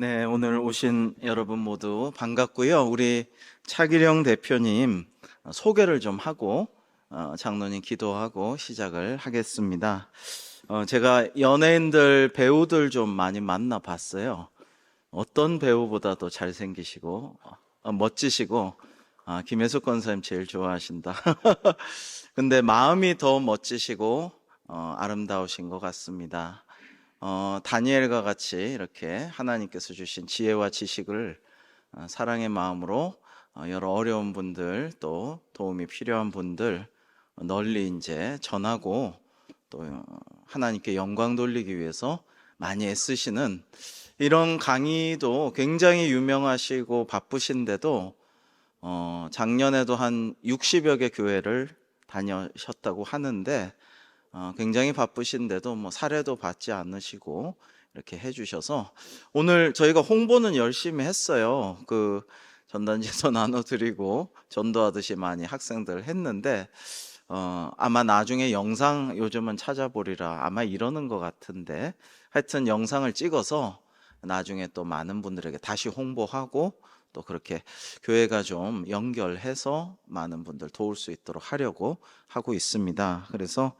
네, 오늘 오신 여러분 모두 반갑고요. 우리 차기령 대표님 소개를 좀 하고 장로님 기도하고 시작을 하겠습니다. 제가 연예인들, 배우들 좀 많이 만나봤어요. 어떤 배우보다도 잘생기시고 멋지시고 김혜숙 권사님 제일 좋아하신다. 근데 마음이 더 멋지시고 아름다우신 것 같습니다. 다니엘과 같이 이렇게 하나님께서 주신 지혜와 지식을 사랑의 마음으로 여러 어려운 분들 또 도움이 필요한 분들 널리 이제 전하고 또 하나님께 영광 돌리기 위해서 많이 애쓰시는 이런 강의도 굉장히 유명하시고 바쁘신데도 작년에도 한 60여 개 교회를 다녀셨다고 하는데 굉장히 바쁘신데도 뭐 사례도 받지 않으시고 이렇게 해주셔서 오늘 저희가 홍보는 열심히 했어요. 그 전단지도 나눠드리고 전도하듯이 많이 학생들 했는데 아마 나중에 영상 요즘은 찾아보리라 아마 이러는 것 같은데 하여튼 영상을 찍어서 나중에 또 많은 분들에게 다시 홍보하고 또 그렇게 교회가 좀 연결해서 많은 분들 도울 수 있도록 하려고 하고 있습니다. 그래서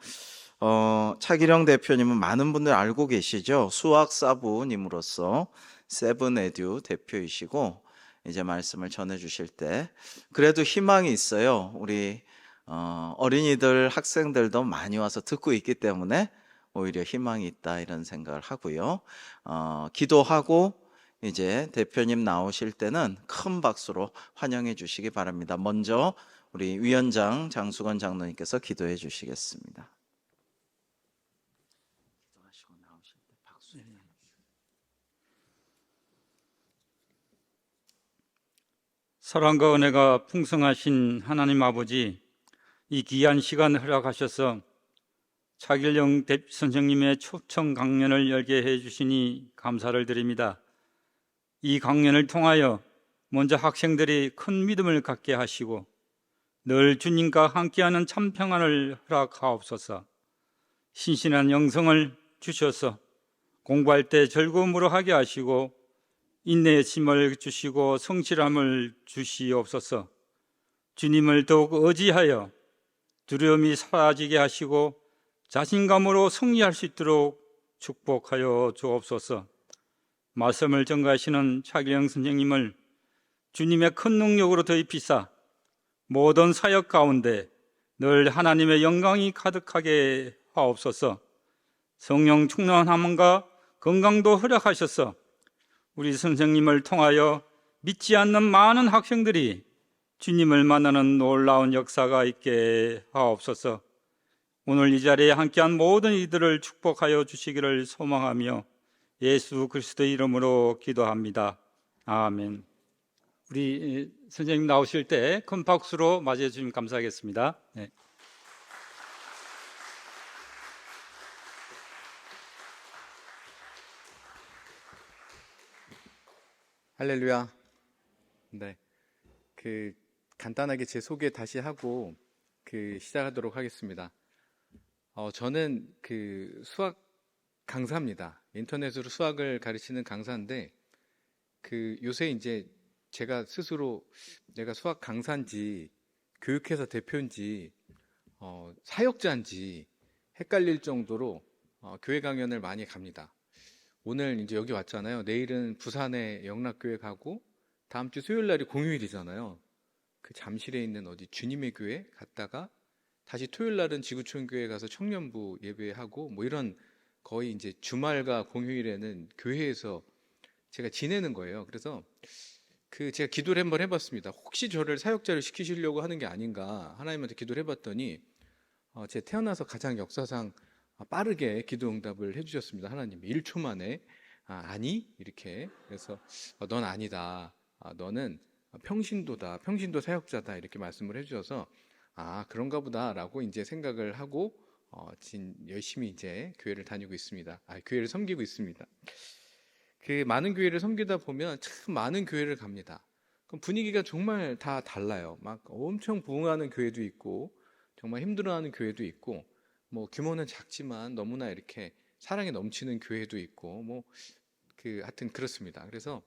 차기령 대표님은 많은 분들 알고 계시죠? 수학사부님으로서 세븐에듀 대표이시고 이제 말씀을 전해 주실 때 그래도 희망이 있어요. 우리 어린이들 학생들도 많이 와서 듣고 있기 때문에 오히려 희망이 있다 이런 생각을 하고요. 기도하고 이제 대표님 나오실 때는 큰 박수로 환영해 주시기 바랍니다. 먼저 우리 위원장 장수건 장로님께서 기도해 주시겠습니다. 기도하시고 나오실 때 박수. 사랑과 은혜가 풍성하신 하나님 아버지, 이 귀한 시간 허락하셔서 차길령 선생님의 초청 강연을 열게 해주시니 감사를 드립니다. 이 강연을 통하여 먼저 학생들이 큰 믿음을 갖게 하시고 늘 주님과 함께하는 참 평안을 허락하옵소서. 신신한 영성을 주셔서 공부할 때 즐거움으로 하게 하시고 인내의 힘을 주시고 성실함을 주시옵소서. 주님을 더욱 의지하여 두려움이 사라지게 하시고 자신감으로 승리할 수 있도록 축복하여 주옵소서. 말씀을 전가하시는 차기령 선생님을 주님의 큰 능력으로 더입히사 모든 사역 가운데 늘 하나님의 영광이 가득하게 하옵소서. 성령 충만함과 건강도 허락하셔서 우리 선생님을 통하여 믿지 않는 많은 학생들이 주님을 만나는 놀라운 역사가 있게 하옵소서. 오늘 이 자리에 함께한 모든 이들을 축복하여 주시기를 소망하며 예수 그리스도의 이름으로 기도합니다. 아멘. 우리 선생님 나오실 때 큰 박수로 맞이해 주시면 감사하겠습니다. 네. 할렐루야. 네. 간단하게 제 소개 다시 하고 시작하도록 하겠습니다. 저는 수학 강사입니다. 인터넷으로 수학을 가르치는 강사인데 요새 이제 제가 스스로 내가 수학 강사인지 교육회사 대표인지 사역자인지 헷갈릴 정도로 교회 강연을 많이 갑니다. 오늘 이제 여기 왔잖아요. 내일은 부산에 영락교회 가고 다음 주 수요일 날이 공휴일이잖아요. 그 잠실에 있는 어디 주님의 교회 갔다가 다시 토요일 날은 지구촌 교회 가서 청년부 예배하고 뭐 이런 거의 이제 주말과 공휴일에는 교회에서 제가 지내는 거예요. 그래서 제가 기도를 한번 해봤습니다. 혹시 저를 사역자를 시키시려고 하는 게 아닌가 하나님한테 기도를 해봤더니 제가 태어나서 가장 역사상 빠르게 기도 응답을 해주셨습니다. 하나님이 1초 만에 아니? 이렇게. 그래서 넌 아니다. 너는 평신도다. 평신도 사역자다. 이렇게 말씀을 해주셔서 그런가 보다 라고 이제 생각을 하고 열심히 이제 교회를 다니고 있습니다. 교회를 섬기고 있습니다. 많은 교회를 섬기다 보면 참 많은 교회를 갑니다. 그럼 분위기가 정말 다 달라요. 막 엄청 부흥하는 교회도 있고 정말 힘들어하는 교회도 있고 뭐 규모는 작지만 너무나 이렇게 사랑이 넘치는 교회도 있고 뭐 하여튼 그렇습니다. 그래서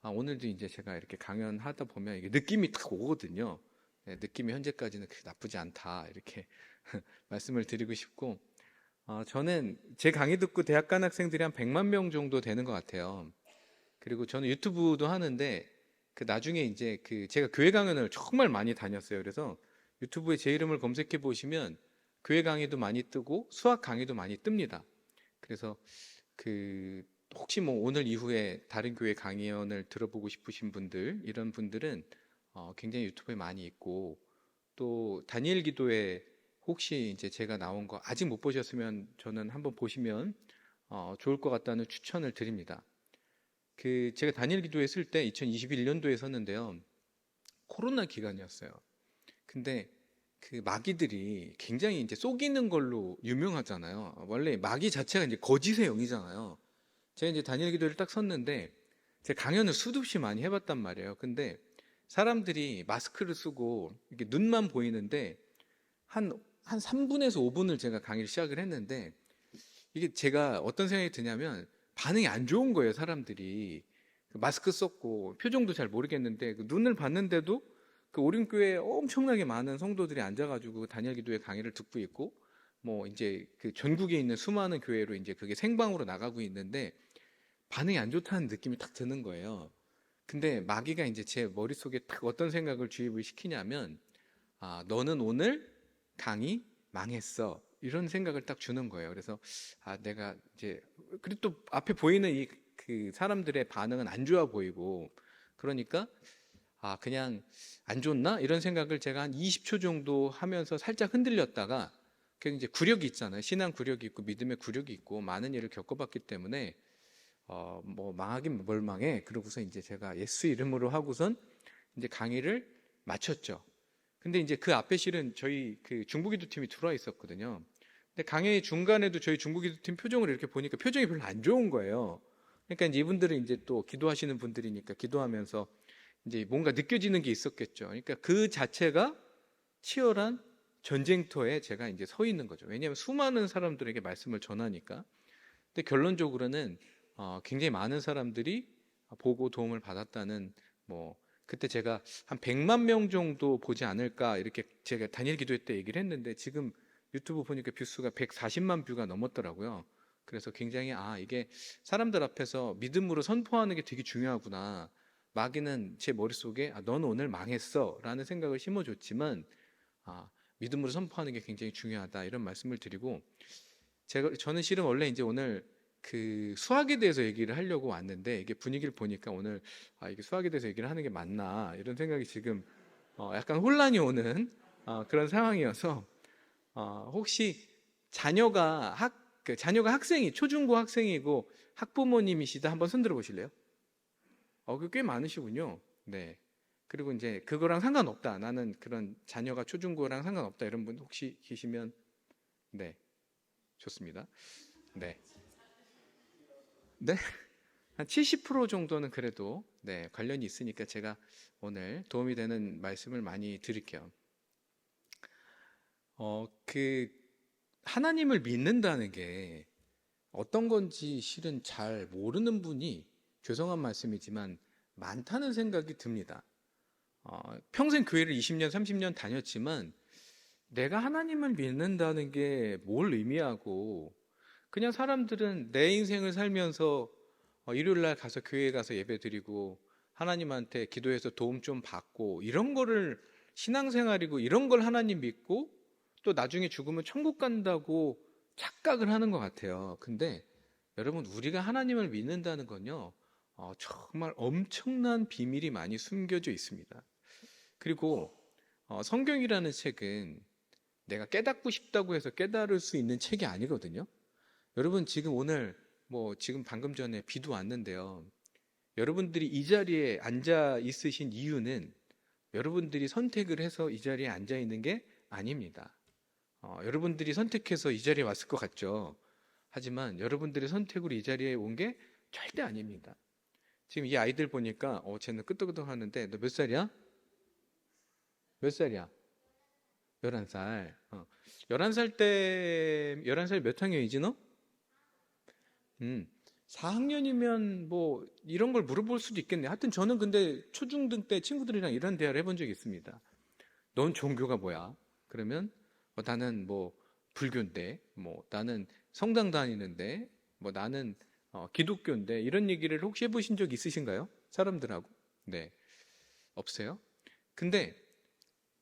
오늘도 이제 제가 이렇게 강연하다 보면 이게 느낌이 딱 오거든요. 네, 느낌이 현재까지는 그렇게 나쁘지 않다 이렇게 말씀을 드리고 싶고, 저는 제 강의 듣고 대학 간 학생들이 한 100만 명 정도 되는 것 같아요. 그리고 저는 유튜브도 하는데 나중에 이제 제가 교회 강연을 정말 많이 다녔어요. 그래서 유튜브에 제 이름을 검색해 보시면 교회 강의도 많이 뜨고 수학 강의도 많이 뜹니다. 그래서 혹시 뭐 오늘 이후에 다른 교회 강연을 들어보고 싶으신 분들, 이런 분들은 굉장히 유튜브에 많이 있고, 또 다니엘 기도에 혹시 이제 제가 나온 거 아직 못 보셨으면 저는 한번 보시면 좋을 것 같다는 추천을 드립니다. 제가 다니엘 기도했을 때 2021년도에 섰는데요. 코로나 기간이었어요. 근데 마귀들이 굉장히 이제 속이는 걸로 유명하잖아요. 원래 마귀 자체가 이제 거짓의 영이잖아요. 제가 이제 다니엘 기도를 딱 섰는데 제가 강연을 수도 없이 많이 해봤단 말이에요. 근데 사람들이 마스크를 쓰고 이렇게 눈만 보이는데 한 3분에서 5분을 제가 강의를 시작을 했는데, 이게 제가 어떤 생각이 드냐면 반응이 안 좋은 거예요. 사람들이 마스크 썼고 표정도 잘 모르겠는데 눈을 봤는데도 오림교회에 엄청나게 많은 성도들이 앉아가지고 다니엘 기도의 강의를 듣고 있고, 뭐 이제 전국에 있는 수많은 교회로 이제 그게 생방으로 나가고 있는데 반응이 안 좋다는 느낌이 딱 드는 거예요. 근데 마귀가 이제 제 머릿속에 딱 어떤 생각을 주입을 시키냐면, 너는 오늘 강의 망했어, 이런 생각을 딱 주는 거예요. 그래서 내가 이제, 그리고 또 앞에 보이는 사람들의 반응은 안 좋아 보이고, 그러니까 그냥 안 좋나 이런 생각을 제가 한 20초 정도 하면서 살짝 흔들렸다가, 이제 구력이 있잖아요. 신앙 구력이 있고 믿음의 구력이 있고 많은 일을 겪어봤기 때문에 뭐 망하긴 뭘 망해, 그러고서 이제 제가 예수 이름으로 하고선 이제 강의를 마쳤죠. 근데 이제 앞에 실은 저희 중부기도팀이 들어와 있었거든요. 근데 강의 중간에도 저희 중부기도팀 표정을 이렇게 보니까 표정이 별로 안 좋은 거예요. 그러니까 이제 이분들은 이제 또 기도하시는 분들이니까 기도하면서 이제 뭔가 느껴지는 게 있었겠죠. 그러니까 그 자체가 치열한 전쟁터에 제가 이제 서 있는 거죠. 왜냐하면 수많은 사람들에게 말씀을 전하니까. 근데 결론적으로는 굉장히 많은 사람들이 보고 도움을 받았다는, 뭐 그때 제가 한 100만 명 정도 보지 않을까 이렇게 제가 다니엘 기도회 때 얘기를 했는데, 지금 유튜브 보니까 뷰수가 140만 뷰가 넘었더라고요. 그래서 굉장히 이게 사람들 앞에서 믿음으로 선포하는 게 되게 중요하구나. 마귀는 제 머릿속에 넌 오늘 망했어 라는 생각을 심어줬지만 믿음으로 선포하는 게 굉장히 중요하다, 이런 말씀을 드리고, 저는 실은 원래 이제 오늘 수학에 대해서 얘기를 하려고 왔는데, 이게 분위기를 보니까 오늘 이게 수학에 대해서 얘기를 하는 게 맞나 이런 생각이 지금 약간 혼란이 오는 그런 상황이어서, 혹시 자녀가 학생이 초중고 학생이고 학부모님이시다 한번 손 들어 보실래요? 꽤 많으시군요. 네. 그리고 이제 그거랑 상관없다, 나는 그런 자녀가 초중고랑 상관없다, 이런 분 혹시 계시면, 네, 좋습니다. 네. 네. 한 70% 정도는 그래도 관련이 있으니까 제가 오늘 도움이 되는 말씀을 많이 드릴게요. 하나님을 믿는다는 게 어떤 건지 실은 잘 모르는 분이, 죄송한 말씀이지만 많다는 생각이 듭니다. 평생 교회를 20년, 30년 다녔지만 내가 하나님을 믿는다는 게 뭘 의미하고, 그냥 사람들은 내 인생을 살면서 일요일 날 가서 교회에 가서 예배 드리고 하나님한테 기도해서 도움 좀 받고, 이런 거를 신앙생활이고, 이런 걸 하나님 믿고 또 나중에 죽으면 천국 간다고 착각을 하는 것 같아요. 근데 여러분, 우리가 하나님을 믿는다는 건요, 정말 엄청난 비밀이 많이 숨겨져 있습니다. 그리고 성경이라는 책은 내가 깨닫고 싶다고 해서 깨달을 수 있는 책이 아니거든요. 여러분, 지금 오늘 지금 방금 전에 비도 왔는데요. 여러분들이 이 자리에 앉아 있으신 이유는 여러분들이 선택을 해서 이 자리에 앉아 있는 게 아닙니다. 여러분들이 선택해서 이 자리에 왔을 것 같죠. 하지만 여러분들의 선택으로 이 자리에 온 게 절대 아닙니다. 지금 이 아이들 보니까 쟤는 끄떡끄떡 하는데, 너 몇 살이야? 몇 살이야? 11살. 11살 몇 학년이지 너? 4학년이면 뭐 이런 걸 물어볼 수도 있겠네. 하여튼 저는 근데 초중등 때 친구들이랑 이런 대화를 해본 적이 있습니다. 넌 종교가 뭐야? 그러면 나는 뭐 불교인데, 뭐 나는 성당 다니는데, 뭐 나는 기독교인데, 이런 얘기를 혹시 해보신 적 있으신가요? 사람들하고? 네, 없어요. 근데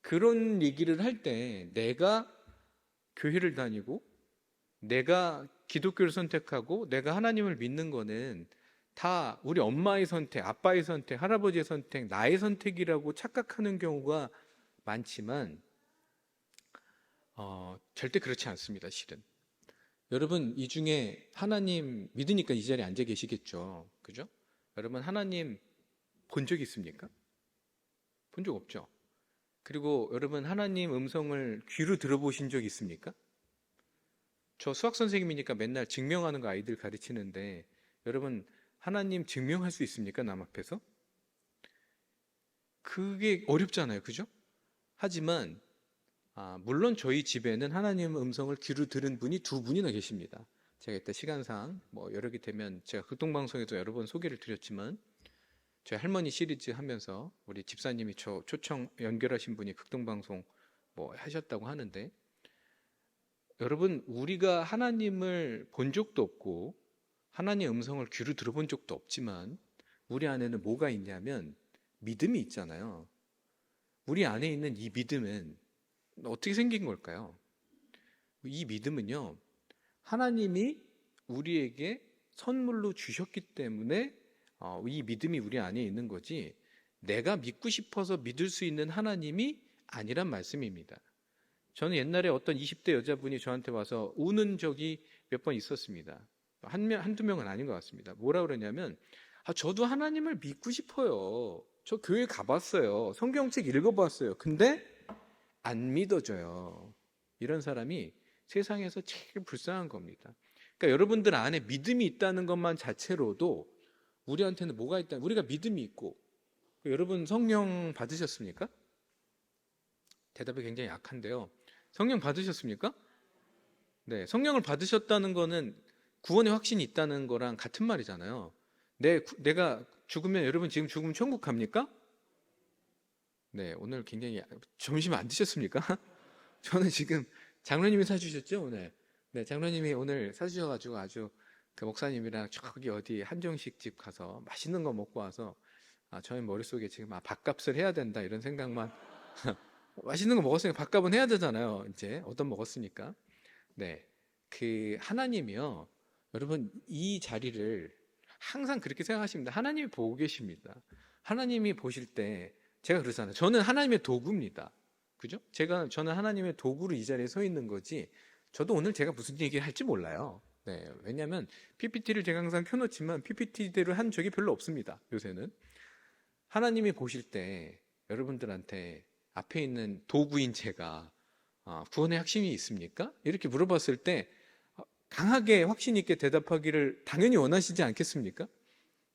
그런 얘기를 할 때 내가 교회를 다니고 내가 기독교를 선택하고 내가 하나님을 믿는 거는 다 우리 엄마의 선택, 아빠의 선택, 할아버지의 선택, 나의 선택이라고 착각하는 경우가 많지만 절대 그렇지 않습니다, 실은. 여러분, 이 중에 하나님 믿으니까 이 자리에 앉아 계시겠죠. 그죠? 여러분, 하나님 본 적 있습니까? 본 적 없죠. 그리고 여러분, 하나님 음성을 귀로 들어보신 적 있습니까? 저 수학 선생님이니까 맨날 증명하는 거 아이들 가르치는데, 여러분, 하나님 증명할 수 있습니까? 남 앞에서? 그게 어렵잖아요. 그죠? 하지만 물론 저희 집에는 하나님 음성을 귀로 들은 분이 두 분이나 계십니다. 제가 이때 시간상 뭐 여러 개 되면 제가 극동방송에도 여러 번 소개를 드렸지만 저희 할머니 시리즈 하면서 우리 집사님이 저 초청 연결하신 분이 극동방송 뭐 하셨다고 하는데, 여러분, 우리가 하나님을 본 적도 없고 하나님의 음성을 귀로 들어본 적도 없지만 우리 안에는 뭐가 있냐면 믿음이 있잖아요. 우리 안에 있는 이 믿음은 어떻게 생긴 걸까요? 이 믿음은요, 하나님이 우리에게 선물로 주셨기 때문에 이 믿음이 우리 안에 있는 거지, 내가 믿고 싶어서 믿을 수 있는 하나님이 아니란 말씀입니다. 저는 옛날에 어떤 20대 여자분이 저한테 와서 우는 적이 몇 번 있었습니다. 한두 명은 아닌 것 같습니다. 뭐라 그러냐면, 저도 하나님을 믿고 싶어요. 저 교회 가봤어요. 성경책 읽어봤어요. 근데 안 믿어져요. 이런 사람이 세상에서 제일 불쌍한 겁니다. 그러니까 여러분들 안에 믿음이 있다는 것만 자체로도 우리한테는 뭐가 있다? 우리가 믿음이 있고. 여러분 성령 받으셨습니까? 대답이 굉장히 약한데요. 성령 받으셨습니까? 네, 성령을 받으셨다는 거는 구원의 확신이 있다는 거랑 같은 말이잖아요. 내가 죽으면, 여러분 지금 죽으면 천국 갑니까? 네, 오늘 굉장히 점심 안 드셨습니까? 저는 지금 장로님이 사주셨죠, 오늘. 네, 장로님이 오늘 사주셔가지고 아주 그 목사님이랑 저기 어디 한정식 집 가서 맛있는 거 먹고 와서 저희 머릿속에 지금 밥값을 해야 된다 이런 생각만 맛있는 거 먹었으니까 밥값은 해야 되잖아요. 이제 얻어 먹었으니까. 네, 그 하나님이요, 여러분 이 자리를 항상 그렇게 생각하십니다. 하나님이 보고 계십니다. 하나님이 보실 때 제가 그러잖아요. 저는 하나님의 도구입니다. 그죠? 저는 하나님의 도구로 이 자리에 서 있는 거지, 저도 오늘 제가 무슨 얘기를 할지 몰라요. 네, 왜냐하면 PPT를 제가 항상 켜놓지만 PPT대로 한 적이 별로 없습니다. 요새는. 하나님이 보실 때 여러분들한테 앞에 있는 도구인 제가 구원의 확신이 있습니까? 이렇게 물어봤을 때 강하게 확신 있게 대답하기를 당연히 원하시지 않겠습니까?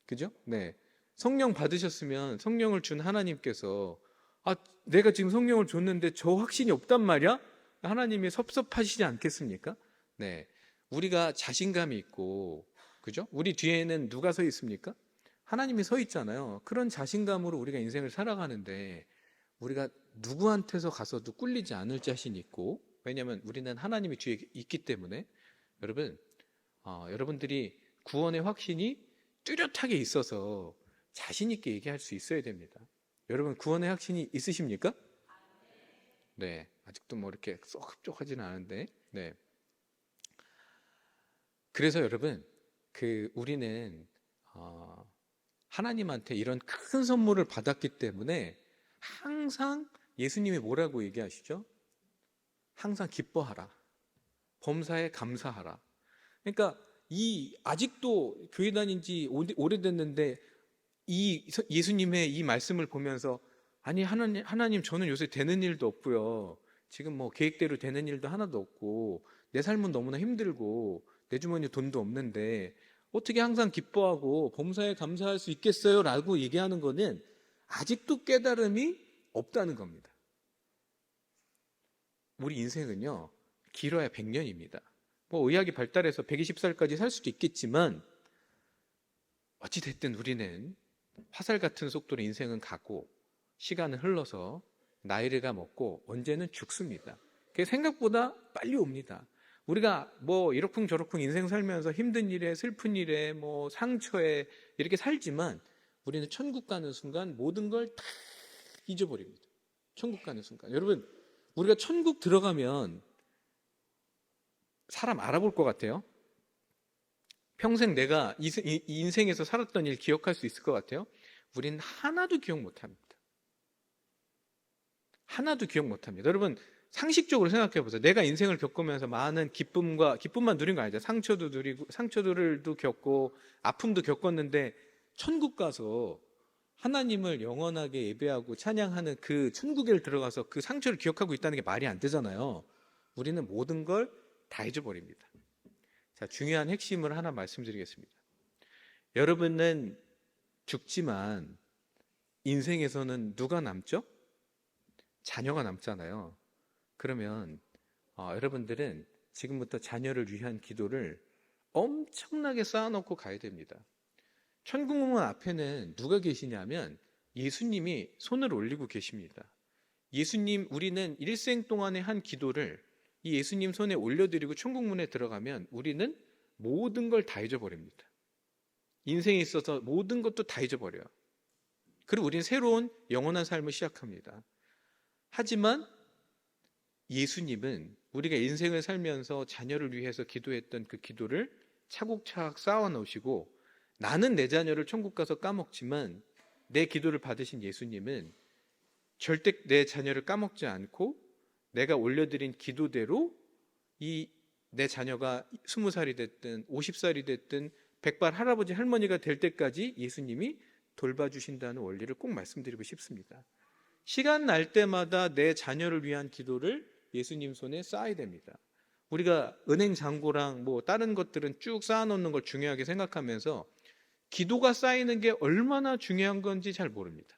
그죠? 네. 성령 받으셨으면 성령을 준 하나님께서 내가 지금 성령을 줬는데 저 확신이 없단 말이야? 하나님이 섭섭하시지 않겠습니까? 네. 우리가 자신감이 있고, 그죠? 우리 뒤에는 누가 서 있습니까? 하나님이 서 있잖아요. 그런 자신감으로 우리가 인생을 살아가는데 우리가 누구한테서 가서도 꿀리지 않을 자신이 있고, 왜냐하면 우리는 하나님이 뒤에 있기 때문에. 여러분, 여러분들이 구원의 확신이 뚜렷하게 있어서 자신 있게 얘기할 수 있어야 됩니다. 여러분 구원의 확신이 있으십니까? 네, 아직도 뭐 이렇게 쏙 흡족하지는 않은데. 네. 그래서 여러분, 우리는 하나님한테 이런 큰 선물을 받았기 때문에 항상 예수님이 뭐라고 얘기하시죠? 항상 기뻐하라. 범사에 감사하라. 그러니까 아직도 교회 다닌 지 오래됐는데 이 예수님의 이 말씀을 보면서, 아니 하나님 저는 요새 되는 일도 없고요, 지금 뭐 계획대로 되는 일도 하나도 없고 내 삶은 너무나 힘들고 내 주머니에 돈도 없는데 어떻게 항상 기뻐하고 범사에 감사할 수 있겠어요? 라고 얘기하는 거는 아직도 깨달음이 없다는 겁니다. 우리 인생은요, 길어야 100년입니다. 뭐 의학이 발달해서 120살까지 살 수도 있겠지만 어찌됐든 우리는 화살 같은 속도로 인생은 가고 시간은 흘러서 나이가 먹고 언제는 죽습니다. 그게 생각보다 빨리 옵니다. 우리가 뭐 이러쿵저러쿵 인생 살면서 힘든 일에 슬픈 일에 뭐 상처에 이렇게 살지만 우리는 천국 가는 순간 모든 걸 다 잊어버립니다. 천국 가는 순간. 여러분, 우리가 천국 들어가면 사람 알아볼 것 같아요? 평생 내가 이 인생에서 살았던 일 기억할 수 있을 것 같아요? 우리는 하나도 기억 못합니다. 하나도 기억 못합니다. 여러분, 상식적으로 생각해 보세요. 내가 인생을 겪으면서 많은 기쁨만 누린 거 아니죠. 상처도 누리고, 상처들도 겪고, 아픔도 겪었는데, 천국 가서 하나님을 영원하게 예배하고 찬양하는 그 천국에 들어가서 그 상처를 기억하고 있다는 게 말이 안 되잖아요. 우리는 모든 걸 다 잊어버립니다. 자, 중요한 핵심을 하나 말씀드리겠습니다. 여러분은 죽지만 인생에서는 누가 남죠? 자녀가 남잖아요. 그러면 여러분들은 지금부터 자녀를 위한 기도를 엄청나게 쌓아놓고 가야 됩니다. 천국문 앞에는 누가 계시냐면 예수님이 손을 올리고 계십니다. 예수님, 우리는 일생 동안의 한 기도를 이 예수님 손에 올려드리고 천국문에 들어가면 우리는 모든 걸 다 잊어버립니다. 인생에 있어서 모든 것도 다 잊어버려요. 그리고 우리는 새로운 영원한 삶을 시작합니다. 하지만 예수님은 우리가 인생을 살면서 자녀를 위해서 기도했던 그 기도를 차곡차곡 쌓아 놓으시고, 나는 내 자녀를 천국 가서 까먹지만 내 기도를 받으신 예수님은 절대 내 자녀를 까먹지 않고 내가 올려드린 기도대로 내 자녀가 20살이 됐든 50살이 됐든 100발 할아버지 할머니가 될 때까지 예수님이 돌봐주신다는 원리를 꼭 말씀드리고 싶습니다. 시간 날 때마다 내 자녀를 위한 기도를 예수님 손에 쌓아야 됩니다. 우리가 은행 잔고랑 뭐 다른 것들은 쭉 쌓아놓는 걸 중요하게 생각하면서 기도가 쌓이는 게 얼마나 중요한 건지 잘 모릅니다.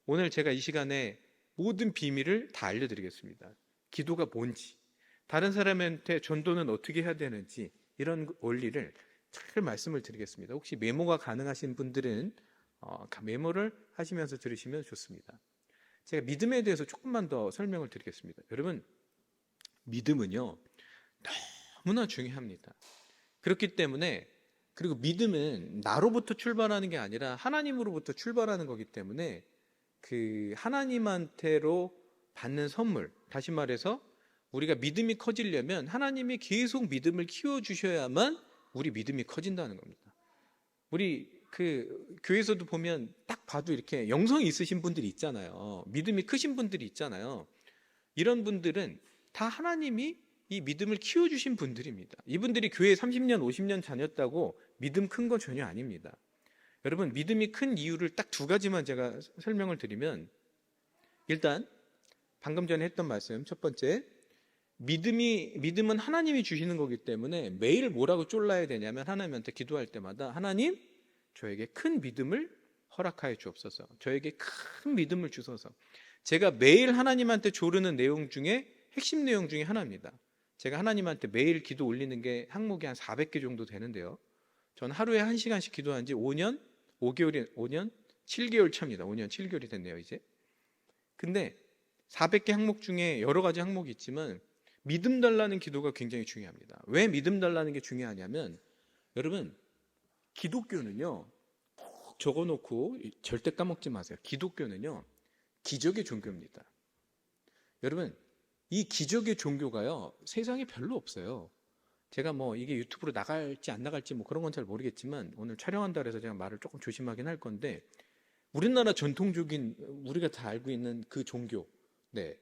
오늘 제가 이 시간에 모든 비밀을 다 알려드리겠습니다. 기도가 뭔지, 다른 사람한테 전도는 어떻게 해야 되는지, 이런 원리를 잘 말씀을 드리겠습니다. 혹시 메모가 가능하신 분들은 메모를 하시면서 들으시면 좋습니다. 제가 믿음에 대해서 조금만 더 설명을 드리겠습니다. 여러분, 믿음은요, 너무나 중요합니다. 그렇기 때문에, 그리고 믿음은 나로부터 출발하는 게 아니라 하나님으로부터 출발하는 거기 때문에 그 하나님한테로 받는 선물, 다시 말해서 우리가 믿음이 커지려면 하나님이 계속 믿음을 키워주셔야만 우리 믿음이 커진다는 겁니다. 우리 그 교회에서도 보면 딱 봐도 이렇게 영성이 있으신 분들이 있잖아요. 믿음이 크신 분들이 있잖아요. 이런 분들은 다 하나님이 이 믿음을 키워주신 분들입니다. 이분들이 교회 30년, 50년 다녔다고 믿음 큰 건 전혀 아닙니다. 여러분, 믿음이 큰 이유를 딱 두 가지만 제가 설명을 드리면, 일단 방금 전에 했던 말씀, 첫 번째, 믿음은 하나님이 주시는 거기 때문에 매일 뭐라고 쫄라야 되냐면 하나님한테 기도할 때마다 하나님, 저에게 큰 믿음을 허락하여 주옵소서. 저에게 큰 믿음을 주소서. 제가 매일 하나님한테 조르는 내용 중에 핵심 내용 중에 하나입니다. 제가 하나님한테 매일 기도 올리는 게 항목이 한 400개 정도 되는데요. 저는 하루에 1시간씩 기도한 지 5년 7개월 차입니다. 5년 7개월이 됐네요, 이제. 근데 400개 항목 중에 여러 가지 항목이 있지만 믿음 달라는 기도가 굉장히 중요합니다. 왜 믿음 달라는 게 중요하냐면, 여러분, 기독교는요, 꼭 적어놓고 절대 까먹지 마세요. 기독교는요, 기적의 종교입니다. 여러분, 이 기적의 종교가요, 세상에 별로 없어요. 제가 뭐 이게 유튜브로 나갈지 안 나갈지 뭐 그런 건 잘 모르겠지만, 오늘 촬영한다 그래서 제가 말을 조금 조심하긴 할 건데, 우리나라 전통적인 우리가 다 알고 있는 그 종교, 네,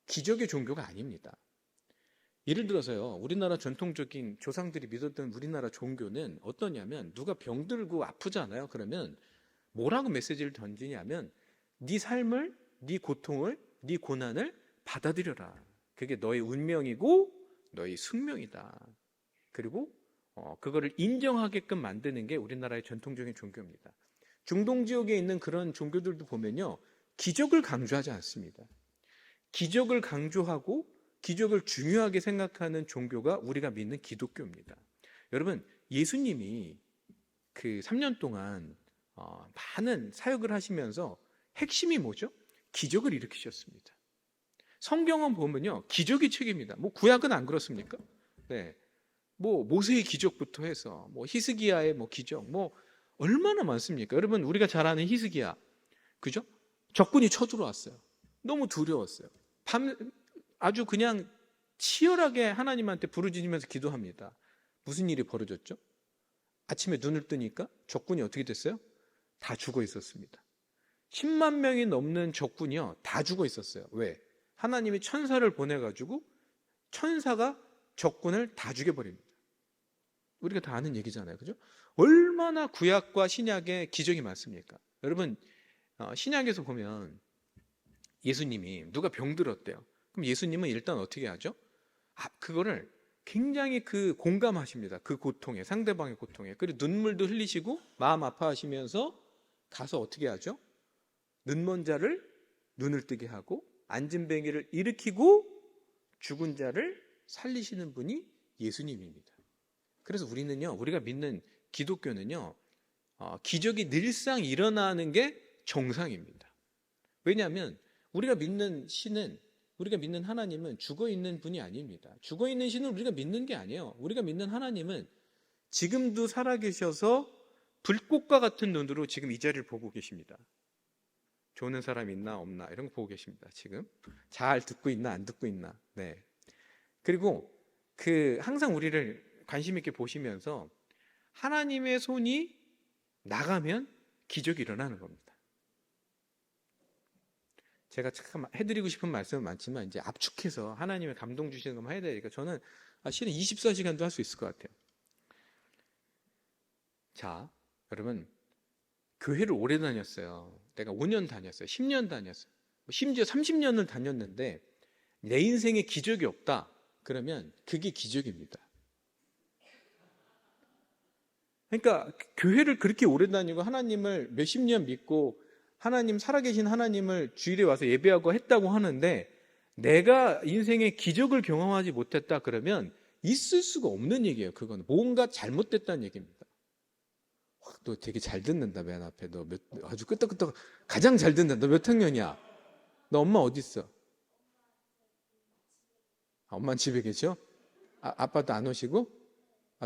기적의 종교가 아닙니다. 예를 들어서요, 우리나라 전통적인 조상들이 믿었던 우리나라 종교는 어떠냐면, 누가 병들고 아프잖아요. 그러면 뭐라고 메시지를 던지냐면, 네 삶을, 네 고통을, 네 고난을 받아들여라. 그게 너의 운명이고 너의 숙명이다. 그리고 그거를 인정하게끔 만드는 게 우리나라의 전통적인 종교입니다. 중동 지역에 있는 그런 종교들도 보면요, 기적을 강조하지 않습니다. 기적을 강조하고 기적을 중요하게 생각하는 종교가 우리가 믿는 기독교입니다. 여러분, 예수님이 그 3년 동안 많은 사역을 하시면서 핵심이 뭐죠? 기적을 일으키셨습니다. 성경은 보면요, 기적이 책입니다. 뭐 구약은 안 그렇습니까? 네, 뭐 모세의 기적부터 해서 뭐 히스기야의 뭐 기적, 뭐 얼마나 많습니까? 여러분, 우리가 잘 아는 히스기야, 그죠? 적군이 쳐들어왔어요. 너무 두려웠어요. 아주 그냥 치열하게 하나님한테 부르짖으면서 기도합니다. 무슨 일이 벌어졌죠? 아침에 눈을 뜨니까 적군이 어떻게 됐어요? 다 죽어 있었습니다. 10만 명이 넘는 적군이요, 다 죽어 있었어요. 왜? 하나님이 천사를 보내가지고 천사가 적군을 다 죽여버립니다. 우리가 다 아는 얘기잖아요, 그죠? 얼마나 구약과 신약에 기적이 많습니까? 여러분, 신약에서 보면 예수님이 누가 병들었대요. 그럼 예수님은 일단 어떻게 하죠? 그거를 굉장히 공감하십니다. 그 고통에, 상대방의 고통에. 그리고 눈물도 흘리시고 마음 아파하시면서 가서 어떻게 하죠? 눈먼 자를 눈을 뜨게 하고 앉은 뱅이를 일으키고 죽은 자를 살리시는 분이 예수님입니다. 그래서 우리가 믿는 기독교는요, 기적이 늘상 일어나는 게 정상입니다. 왜냐하면 우리가 믿는 하나님은 죽어있는 분이 아닙니다. 죽어있는 신을 우리가 믿는 게 아니에요. 우리가 믿는 하나님은 지금도 살아계셔서 불꽃과 같은 눈으로 지금 이 자리를 보고 계십니다. 좋은 사람 있나 없나 이런 거 보고 계십니다. 지금 잘 듣고 있나 안 듣고 있나. 네. 그리고 항상 우리를 관심 있게 보시면서 하나님의 손이 나가면 기적이 일어나는 겁니다. 제가 참 해드리고 싶은 말씀은 많지만 이제 압축해서 하나님의 감동 주시는 것만 해야 되니까 저는 실은 24시간도 할 수 있을 것 같아요. 자, 여러분, 교회를 오래 다녔어요. 내가 5년 다녔어요. 10년 다녔어요. 심지어 30년을 다녔는데 내 인생에 기적이 없다. 그러면 그게 기적입니다. 그러니까 교회를 그렇게 오래 다니고 하나님을 몇십 년 믿고 하나님, 살아계신 하나님을 주일에 와서 예배하고 했다고 하는데 내가 인생에 기적을 경험하지 못했다 그러면 있을 수가 없는 얘기예요. 그건 뭔가 잘못됐다는 얘기입니다. 너 되게 잘 듣는다. 맨 앞에 너 아주 끄떡끄떡 가장 잘 듣는다. 너 몇 학년이야? 너 엄마 어디 있어? 엄마는 집에 계셔? 아빠도 안 오시고?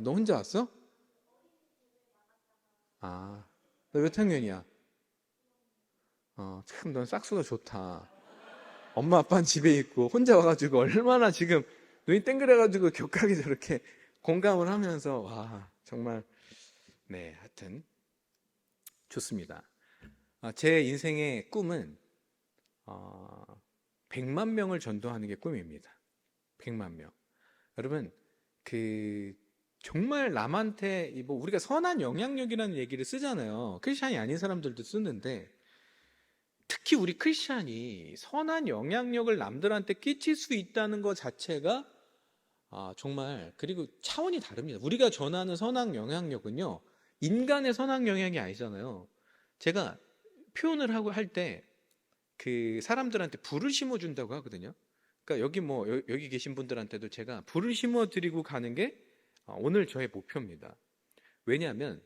너 혼자 왔어? 너 몇 학년이야? 참 넌 싹수가 좋다. 엄마 아빠는 집에 있고 혼자 와가지고 얼마나 지금 눈이 땡그래가지고 격하게 저렇게 공감을 하면서 와 정말 네 하여튼 좋습니다. 제 인생의 꿈은 100만 명을 전도하는 게 꿈입니다. 100만 명. 여러분 정말 남한테 뭐 우리가 선한 영향력이라는 얘기를 쓰잖아요. 크리스찬이 아닌 사람들도 쓰는데 특히 우리 크리스찬이 선한 영향력을 남들한테 끼칠 수 있다는 것 자체가 정말 그리고 차원이 다릅니다. 우리가 전하는 선한 영향력은요 인간의 선한 영향이 아니잖아요. 제가 표현을 하고 할 때 사람들한테 불을 심어준다고 하거든요. 그러니까 여기 계신 분들한테도 제가 불을 심어드리고 가는 게 오늘 저의 목표입니다. 왜냐하면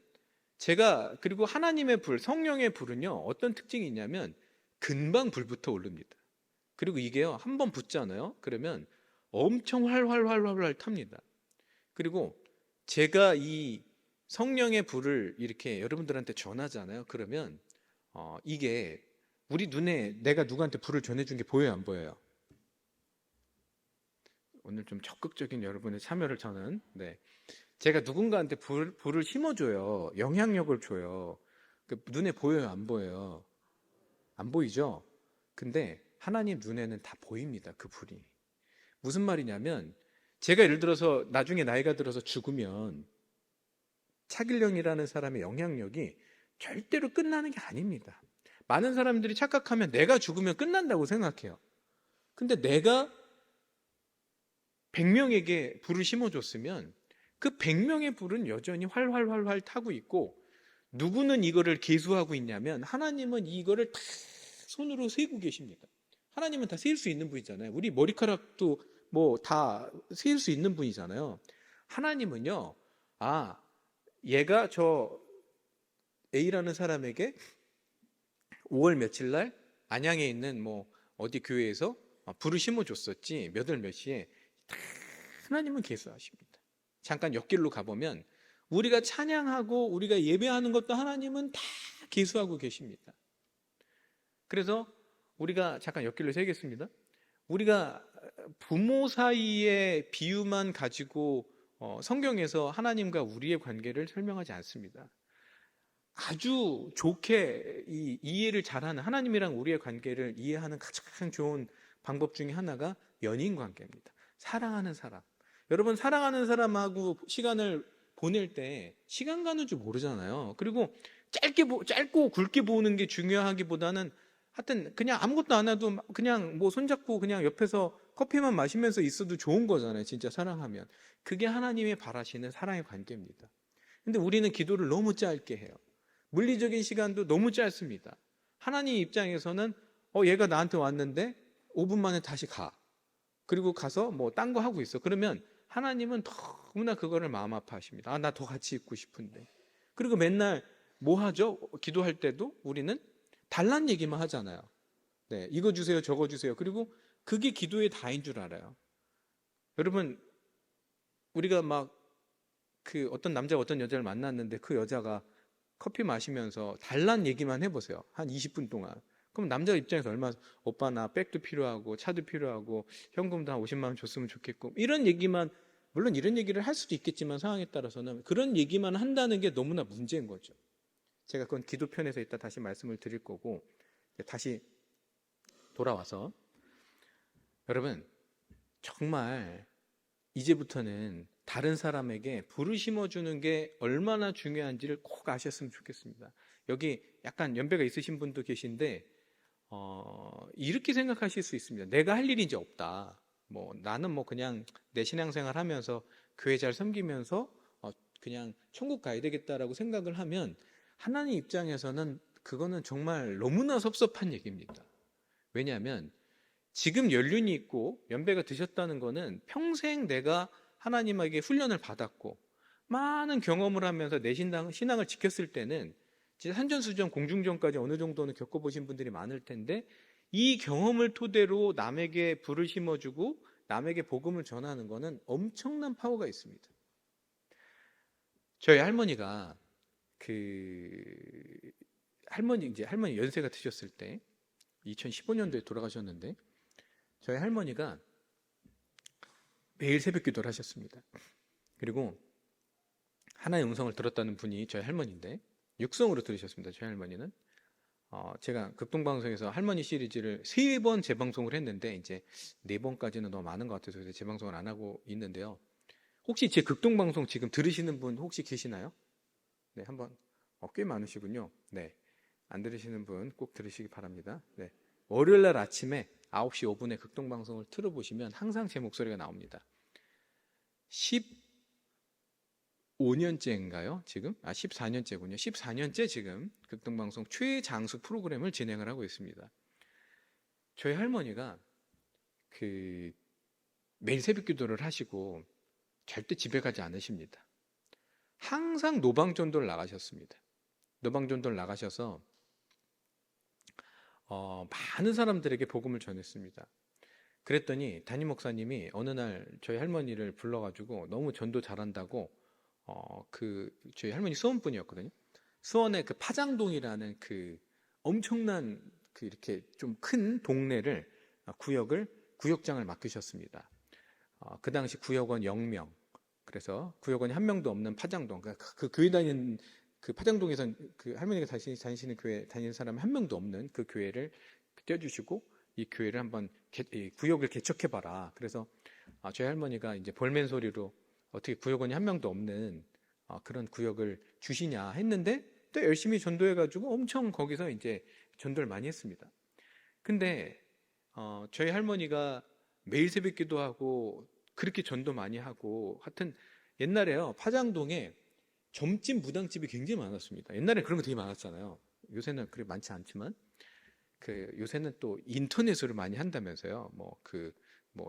그리고 하나님의 불, 성령의 불은요 어떤 특징이 있냐면 금방 불부터 오릅니다. 그리고 이게요 한번 붙잖아요. 그러면 엄청 활활 탑니다. 그리고 제가 이 성령의 불을 이렇게 여러분들한테 전하잖아요. 그러면 이게 우리 눈에 내가 누구한테 불을 전해준 게 보여요, 안 보여요? 오늘 좀 적극적인 여러분의 참여를 저는 제가 누군가한테 불을 심어줘요. 영향력을 줘요. 눈에 보여요, 안 보여요? 안 보이죠? 근데 하나님 눈에는 다 보입니다. 그 불이. 무슨 말이냐면 제가 예를 들어서 나중에 나이가 들어서 죽으면 차길령이라는 사람의 영향력이 절대로 끝나는 게 아닙니다. 많은 사람들이 착각하면 내가 죽으면 끝난다고 생각해요. 근데 내가 100명에게 불을 심어줬으면 그 100명의 불은 여전히 활활 타고 있고 누구는 이거를 계수하고 있냐면 하나님은 이거를 다 손으로 세고 계십니다. 하나님은 다 세일 수 있는 분이잖아요. 우리 머리카락도 뭐 다 세일 수 있는 분이잖아요. 하나님은요 얘가 저 A라는 사람에게 5월 며칠 날 안양에 있는 뭐 어디 교회에서 불을 심어줬었지 몇 월 몇 시에 다 하나님은 계수하십니다. 잠깐 옆길로 가보면 우리가 찬양하고 우리가 예배하는 것도 하나님은 다 계수하고 계십니다. 그래서 우리가 잠깐 옆길로 세겠습니다. 우리가 부모 사이의 비유만 가지고 성경에서 하나님과 우리의 관계를 설명하지 않습니다. 아주 좋게 이해를 잘하는 하나님이랑 우리의 관계를 이해하는 가장 좋은 방법 중에 하나가 연인 관계입니다. 사랑하는 사람. 여러분, 사랑하는 사람하고 시간을 보낼 때 시간 가는 줄 모르잖아요. 그리고 짧고 굵게 보는 게 중요하기보다는 하여튼 그냥 아무것도 안 해도 그냥 뭐 손잡고 그냥 옆에서 커피만 마시면서 있어도 좋은 거잖아요. 진짜 사랑하면. 그게 하나님이 바라시는 사랑의 관계입니다. 근데 우리는 기도를 너무 짧게 해요. 물리적인 시간도 너무 짧습니다. 하나님 입장에서는 얘가 나한테 왔는데 5분 만에 다시 가. 그리고 가서 뭐 딴 거 하고 있어. 그러면 하나님은 너무나 그거를 마음 아파하십니다. 나 더 같이 있고 싶은데. 그리고 맨날 뭐 하죠? 기도할 때도 우리는 달란 얘기만 하잖아요. 네, 이거 주세요, 저거 주세요. 그리고 그게 기도의 다인 줄 알아요. 여러분, 우리가 막 그 어떤 남자가 어떤 여자를 만났는데 그 여자가 커피 마시면서 달란 얘기만 해보세요. 한 20분 동안. 그럼 남자 입장에서 얼마나, 오빠 나 백도 필요하고 차도 필요하고 현금도 한 50만 원 줬으면 좋겠고, 이런 얘기만, 물론 이런 얘기를 할 수도 있겠지만 상황에 따라서는 그런 얘기만 한다는 게 너무나 문제인 거죠. 제가 그건 기도편에서 이따 다시 말씀을 드릴 거고, 다시 돌아와서 여러분, 정말 이제부터는 다른 사람에게 불을 심어주는 게 얼마나 중요한지를 꼭 아셨으면 좋겠습니다. 여기 약간 연배가 있으신 분도 계신데 이렇게 생각하실 수 있습니다. 내가 할 일이 이제 없다. 나는 그냥 내 신앙생활 하면서 교회 잘 섬기면서 그냥 천국 가야 되겠다라고 생각을 하면 하나님 입장에서는 그거는 정말 너무나 섭섭한 얘기입니다. 왜냐하면 지금 연륜이 있고 연배가 드셨다는 거는 평생 내가 하나님에게 훈련을 받았고 많은 경험을 하면서 내 신앙을 지켰을 때는 진짜 산전수전 공중전까지 어느 정도는 겪어보신 분들이 많을 텐데, 이 경험을 토대로 남에게 불을 심어주고 남에게 복음을 전하는 거는 엄청난 파워가 있습니다. 저희 할머니가 할머니 연세가 드셨을 때 2015년도에 돌아가셨는데, 저희 할머니가 매일 새벽 기도를 하셨습니다. 그리고 하나의 음성을 들었다는 분이 저희 할머니인데 육성으로 들으셨습니다. 저희 할머니는 제가 극동방송에서 할머니 시리즈를 3번 재방송을 했는데 이제 4번까지는 너무 많은 것 같아서 재방송을 안 하고 있는데요. 혹시 제 극동방송 지금 들으시는 분 혹시 계시나요? 네, 한번 꽤 많으시군요. 네, 안 들으시는 분 꼭 들으시기 바랍니다. 네, 월요일날 아침에 9시 5분에 극동방송을 틀어보시면 항상 제 목소리가 나옵니다. 15년째인가요? 지금? 14년째군요. 14년째 지금 극동방송 최장수 프로그램을 진행을 하고 있습니다. 저희 할머니가 매일 새벽 기도를 하시고 절대 집에 가지 않으십니다. 항상 노방전도를 나가셨습니다. 노방전도를 나가셔서 많은 사람들에게 복음을 전했습니다. 그랬더니 담임 목사님이 어느 날 저희 할머니를 불러가지고 너무 전도 잘한다고 저희 할머니 수원분이었거든요. 수원의 그 파장동이라는 엄청난 이렇게 좀 큰 동네를 구역장을 맡기셨습니다. 그 당시 구역원 0명. 그래서 구역원이 한 명도 없는 파장동. 그 교회 다니는 파장동에서 할머니가 다니시는 교회 다니는 사람이 한 명도 없는 그 교회를 떼주시고 이 교회를 한번 구역을 개척해봐라. 그래서 저희 할머니가 이제 볼멘 소리로 어떻게 구역원이 한 명도 없는 그런 구역을 주시냐 했는데 또 열심히 전도해가지고 엄청 거기서 이제 전도를 많이 했습니다. 근데 저희 할머니가 매일 새벽 기도하고 그렇게 전도 많이 하고 하여튼 옛날에요 파장동에 점집 무당집이 굉장히 많았습니다. 옛날에 그런 거 되게 많았잖아요. 요새는 그렇게 많지 않지만 요새는 또 인터넷으로 많이 한다면서요.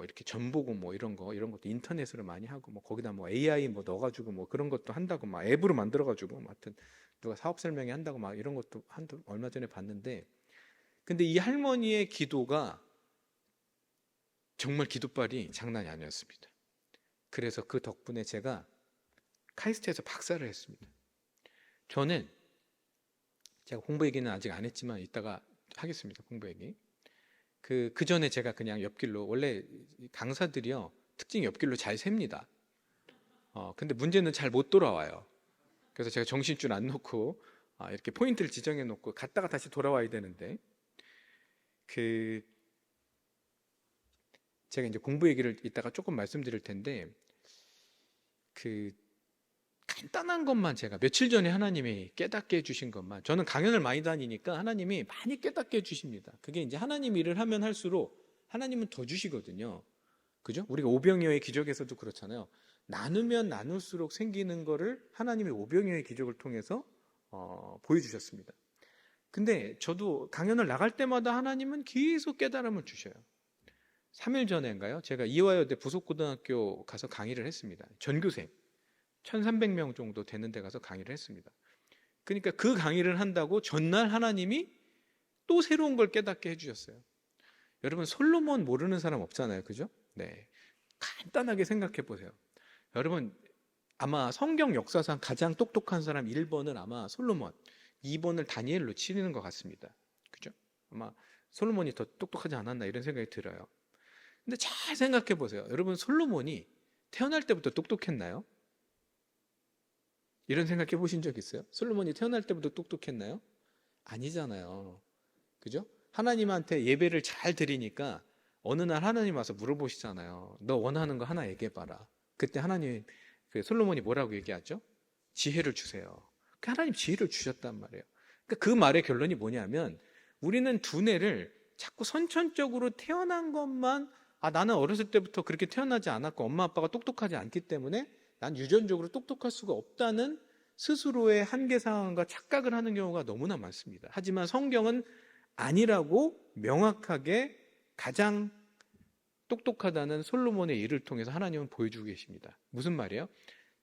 이렇게 전보고 이런 것도 인터넷으로 많이 하고 거기다 AI 넣어가지고 그런 것도 한다고 앱으로 만들어가지고 하여튼 누가 사업 설명회 한다고 막 이런 것도 얼마 전에 봤는데, 근데 이 할머니의 기도가 정말 기도발이 장난이 아니었습니다. 그래서 그 덕분에 제가 카이스트에서 박사를 했습니다. 저는 제가 공부 얘기는 아직 안 했지만 이따가 하겠습니다. 공부 얘기. 그 전에 제가 그냥 옆길로, 원래 강사들이요 특징이 옆길로 잘 셉니다. 근데 문제는 잘 못 돌아와요. 그래서 제가 정신줄 안 놓고 이렇게 포인트를 지정해 놓고 갔다가 다시 돌아와야 되는데, 제가 이제 공부 얘기를 이따가 조금 말씀드릴 텐데, 간단한 것만 제가 며칠 전에 하나님이 깨닫게 해주신 것만, 저는 강연을 많이 다니니까 하나님이 많이 깨닫게 해주십니다. 그게 이제 하나님 일을 하면 할수록 하나님은 더 주시거든요. 그죠? 우리가 오병이어의 기적에서도 그렇잖아요. 나누면 나눌수록 생기는 거를 하나님이 오병이어의 기적을 통해서 보여주셨습니다. 근데 저도 강연을 나갈 때마다 하나님은 계속 깨달음을 주셔요. 3일 전인가요? 제가 이화여대 부속고등학교 가서 강의를 했습니다. 전교생 1300명 정도 되는 데 가서 강의를 했습니다. 그러니까 그 강의를 한다고 전날 하나님이 또 새로운 걸 깨닫게 해주셨어요. 여러분, 솔로몬 모르는 사람 없잖아요. 그죠? 네. 간단하게 생각해 보세요. 여러분, 아마 성경 역사상 가장 똑똑한 사람 1번은 아마 솔로몬, 2번을 다니엘로 치르는 것 같습니다. 그죠? 아마 솔로몬이 더 똑똑하지 않았나 이런 생각이 들어요. 근데 잘 생각해 보세요. 여러분, 솔로몬이 태어날 때부터 똑똑했나요? 이런 생각해 보신 적 있어요? 솔로몬이 태어날 때부터 똑똑했나요? 아니잖아요. 그죠? 하나님한테 예배를 잘 드리니까 어느 날 하나님 와서 물어보시잖아요. 너 원하는 거 하나 얘기해봐라. 그때 하나님, 솔로몬이 뭐라고 얘기하죠? 지혜를 주세요. 하나님 지혜를 주셨단 말이에요. 그러니까 그 말의 결론이 뭐냐면, 우리는 두뇌를 자꾸 선천적으로 태어난 것만, 나는 어렸을 때부터 그렇게 태어나지 않았고 엄마 아빠가 똑똑하지 않기 때문에 난 유전적으로 똑똑할 수가 없다는 스스로의 한계 상황과 착각을 하는 경우가 너무나 많습니다. 하지만 성경은 아니라고 명확하게 가장 똑똑하다는 솔로몬의 일을 통해서 하나님은 보여주고 계십니다. 무슨 말이에요?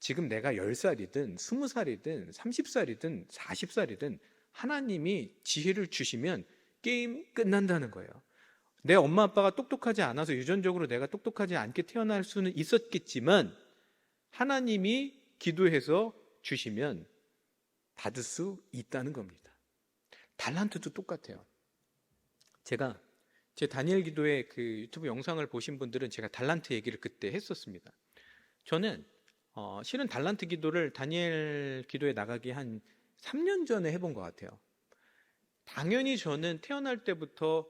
지금 내가 10살이든 20살이든 30살이든 40살이든 하나님이 지혜를 주시면 게임 끝난다는 거예요. 내 엄마 아빠가 똑똑하지 않아서 유전적으로 내가 똑똑하지 않게 태어날 수는 있었겠지만 하나님이 기도해서 주시면 받을 수 있다는 겁니다. 달란트도 똑같아요. 제가 제 다니엘 기도의 그 유튜브 영상을 보신 분들은 제가 달란트 얘기를 그때 했었습니다. 저는 실은 달란트 기도를 다니엘 기도에 나가기 한 3년 전에 해본 것 같아요. 당연히 저는 태어날 때부터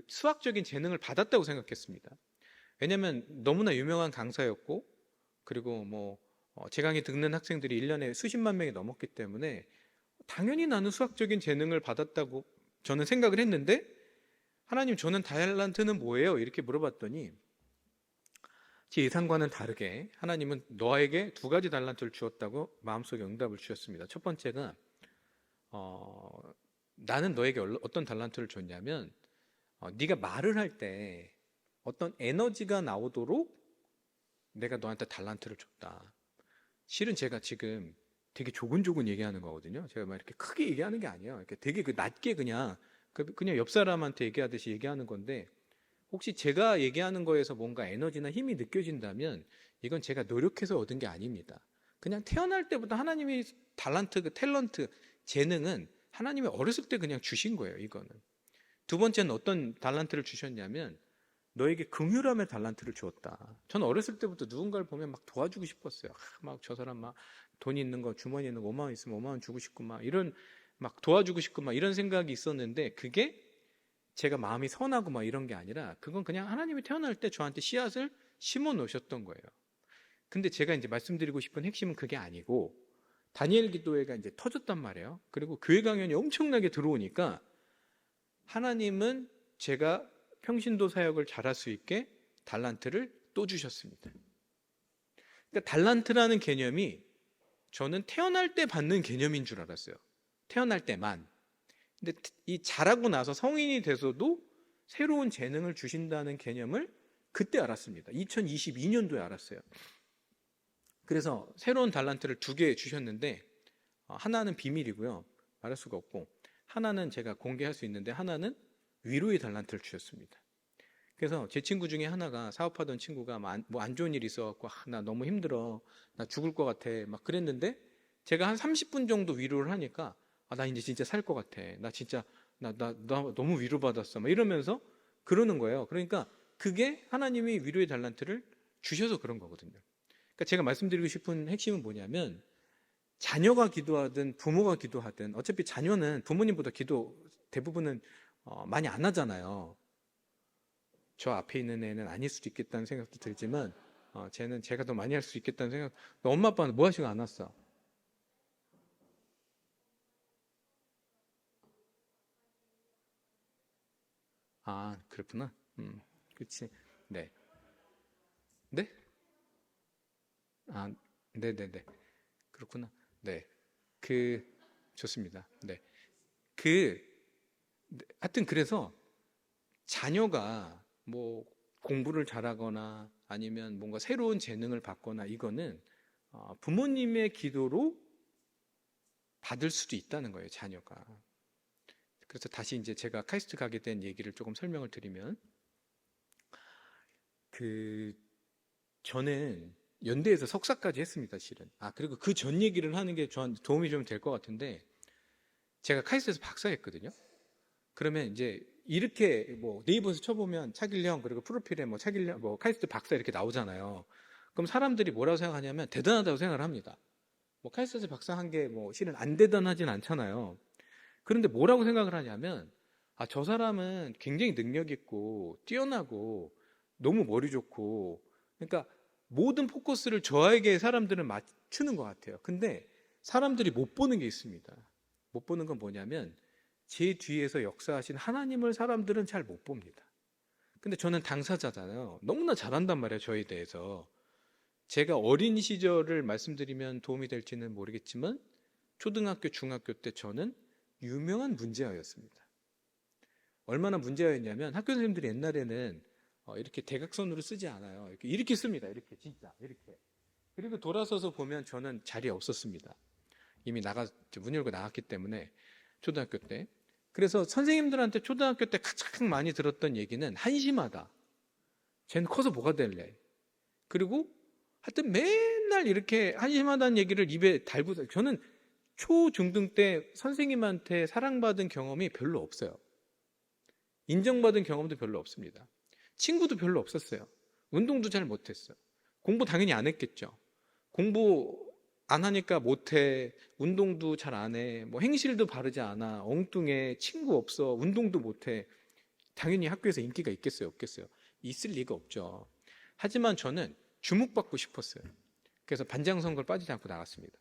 수학적인 재능을 받았다고 생각했습니다. 왜냐하면 너무나 유명한 강사였고, 그리고 제 강의 듣는 학생들이 1년에 수십만 명이 넘었기 때문에 당연히 나는 수학적인 재능을 받았다고 저는 생각을 했는데, 하나님, 저는 달란트는 뭐예요? 이렇게 물어봤더니 제 예상과는 다르게 하나님은 너에게 2가지 달란트를 주었다고 마음속에 응답을 주셨습니다. 첫 번째가 나는 너에게 어떤 달란트를 줬냐면, 네가 말을 할 때 어떤 에너지가 나오도록 내가 너한테 달란트를 줬다. 실은 제가 지금 되게 조근조근 얘기하는 거거든요. 제가 막 이렇게 크게 얘기하는 게 아니에요. 이렇게 되게 낮게 그냥 옆 사람한테 얘기하듯이 얘기하는 건데, 혹시 제가 얘기하는 거에서 뭔가 에너지나 힘이 느껴진다면 이건 제가 노력해서 얻은 게 아닙니다. 그냥 태어날 때부터 하나님이 달란트, 탤런트, 재능은 하나님이 어렸을 때 그냥 주신 거예요. 이거는. 두 번째는 어떤 달란트를 주셨냐면, 너에게 긍휼함의 달란트를 주었다. 저는 어렸을 때부터 누군가를 보면 막 도와주고 싶었어요. 막 저 사람 막 돈 있는 거, 주머니에 있는 거 5만 원 있으면 5만 원 주고 싶고 막 도와주고 싶고 막 이런 생각이 있었는데, 그게 제가 마음이 선하고 막 이런 게 아니라 그건 그냥 하나님이 태어날 때 저한테 씨앗을 심어 놓으셨던 거예요. 근데 제가 이제 말씀드리고 싶은 핵심은 그게 아니고, 다니엘 기도회가 이제 터졌단 말이에요. 그리고 교회 강연이 엄청나게 들어오니까 하나님은 제가 평신도 사역을 잘할 수 있게 달란트를 또 주셨습니다. 그러니까 달란트라는 개념이 저는 태어날 때 받는 개념인 줄 알았어요. 태어날 때만. 근데 이 자라고 나서 성인이 돼서도 새로운 재능을 주신다는 개념을 그때 알았습니다. 2022년도에 알았어요. 그래서 새로운 달란트를 2개 주셨는데, 하나는 비밀이고요. 말할 수가 없고, 하나는 제가 공개할 수 있는데, 하나는 위로의 달란트를 주셨습니다. 그래서 제 친구 중에 하나가, 사업하던 친구가 뭐 안 좋은 일이 있어갖고, 나 너무 힘들어, 나 죽을 것 같아, 막 그랬는데, 제가 한 30분 정도 위로를 하니까, 나 이제 진짜 살 것 같아, 나 진짜 나 너무 위로받았어, 막 이러면서 그러는 거예요. 그러니까 그게 하나님이 위로의 달란트를 주셔서 그런 거거든요. 그러니까 제가 말씀드리고 싶은 핵심은 뭐냐면, 자녀가 기도하든 부모가 기도하든 어차피 자녀는 부모님보다 기도 대부분은 많이 안 하잖아요. 저 앞에 있는 애는 아닐 수도 있겠다는 생각도 들지만, 쟤는 제가 더 많이 할 수 있겠다는 생각. 엄마 아빠는 뭐 하시고 안 왔어? 그렇구나. 그렇지. 네. 네? 아, 네네네. 그렇구나. 네. 그, 좋습니다. 네. 그, 하여튼 그래서 자녀가 뭐 공부를 잘하거나 아니면 뭔가 새로운 재능을 받거나 이거는 부모님의 기도로 받을 수도 있다는 거예요, 자녀가. 그래서 다시 이제 제가 카이스트 가게 된 얘기를 조금 설명을 드리면, 저는 연대에서 석사까지 했습니다, 실은. 그리고 그 전 얘기를 하는 게 저한테 도움이 좀 될 것 같은데, 제가 카이스트에서 박사했거든요. 그러면 이제 이렇게 뭐 네이버에서 쳐보면 차길령, 그리고 프로필에 뭐 차길령, 뭐 카이스트 박사 이렇게 나오잖아요. 그럼 사람들이 뭐라고 생각하냐면 대단하다고 생각을 합니다. 뭐 카이스트에서 박사한 게 뭐 실은 안 대단하진 않잖아요. 그런데 뭐라고 생각을 하냐면, 저 사람은 굉장히 능력 있고 뛰어나고 너무 머리 좋고, 그러니까 모든 포커스를 저에게 사람들은 맞추는 것 같아요. 근데 사람들이 못 보는 게 있습니다. 못 보는 건 뭐냐면, 제 뒤에서 역사하신 하나님을 사람들은 잘 못 봅니다. 근데 저는 당사자잖아요. 너무나 잘한단 말이에요, 저에 대해서. 제가 어린 시절을 말씀드리면 도움이 될지는 모르겠지만, 초등학교, 중학교 때 저는 유명한 문제아였습니다. 얼마나 문제아였냐면, 학교 선생님들이 옛날에는 이렇게 대각선으로 쓰지 않아요. 이렇게 씁니다. 이렇게, 진짜 이렇게. 그리고 돌아서서 보면 저는 자리에 없었습니다. 이미 문 열고 나갔기 때문에, 초등학교 때. 그래서 선생님들한테 초등학교 때 가장 많이 들었던 얘기는 한심하다. 쟤는 커서 뭐가 될래? 그리고 하여튼 맨날 이렇게 한심하다는 얘기를 입에 달고, 저는 초, 중등 때 선생님한테 사랑받은 경험이 별로 없어요. 인정받은 경험도 별로 없습니다. 친구도 별로 없었어요. 운동도 잘 못했어요. 공부 당연히 안 했겠죠. 공부 안 하니까 못해, 운동도 잘 안 해, 뭐 행실도 바르지 않아, 엉뚱해, 친구 없어, 운동도 못해. 당연히 학교에서 인기가 있겠어요, 없겠어요? 있을 리가 없죠. 하지만 저는 주목받고 싶었어요. 그래서 반장 선거를 빠지지 않고 나갔습니다.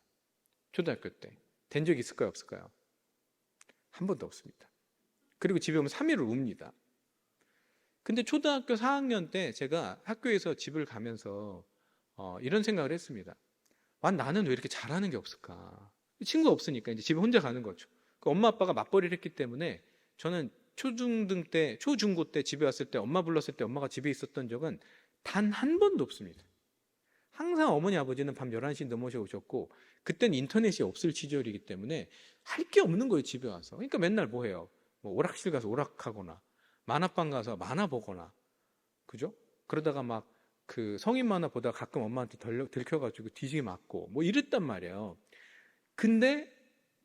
초등학교 때. 된 적이 있을까요, 없을까요? 한 번도 없습니다. 그리고 집에 오면 3일을 웁니다. 근데 초등학교 4학년 때 제가 학교에서 집을 가면서 이런 생각을 했습니다. 나는 왜 이렇게 잘하는 게 없을까? 친구가 없으니까 이제 집에 혼자 가는 거죠. 엄마 아빠가 맞벌이를 했기 때문에 저는 초중고 때 집에 왔을 때 엄마 불렀을 때 엄마가 집에 있었던 적은 단 한 번도 없습니다. 항상 어머니 아버지는 밤 11시 넘어서 오셨고, 그때는 인터넷이 없을 시절이기 때문에 할 게 없는 거예요, 집에 와서. 그러니까 맨날 뭐 해요? 뭐 오락실 가서 오락하거나, 만화방 가서 만화 보거나, 그죠? 그러다가 막 성인 만화 보다가 가끔 엄마한테 들켜가지고 뒤지게 맞고, 뭐 이랬단 말이에요. 근데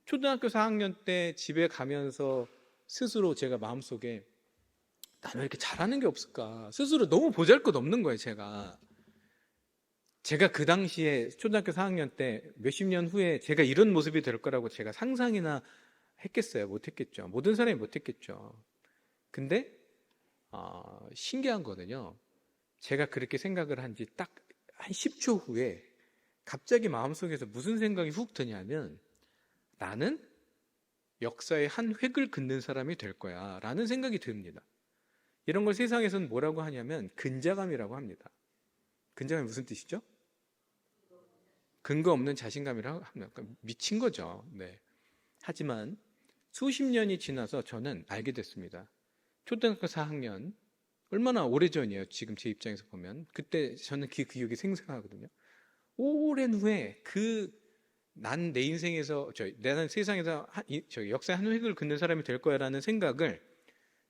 초등학교 4학년 때 집에 가면서 스스로 제가 마음속에, 나는 왜 이렇게 잘하는 게 없을까? 스스로 너무 보잘것없는 거예요, 제가 그 당시에 초등학교 4학년 때 몇십 년 후에 제가 이런 모습이 될 거라고 제가 상상이나 했겠어요? 못했겠죠. 모든 사람이 못했겠죠. 근데 신기한 거는요, 제가 그렇게 생각을 한 지 딱 한 10초 후에 갑자기 마음속에서 무슨 생각이 훅 드냐면, 나는 역사의 한 획을 긋는 사람이 될 거야 라는 생각이 듭니다. 이런 걸 세상에서는 뭐라고 하냐면 근자감이라고 합니다. 근자감이 무슨 뜻이죠? 근거 없는 자신감이라고 합니다. 미친 거죠. 네. 하지만 수십 년이 지나서 저는 알게 됐습니다. 초등학교 4학년, 얼마나 오래전이에요, 지금 제 입장에서 보면. 그때 저는 그 기억이 생생하거든요. 오랜 후에 난 내 인생에서 나는 세상에서 역사의 한 획을 긋는 사람이 될 거야라는 생각을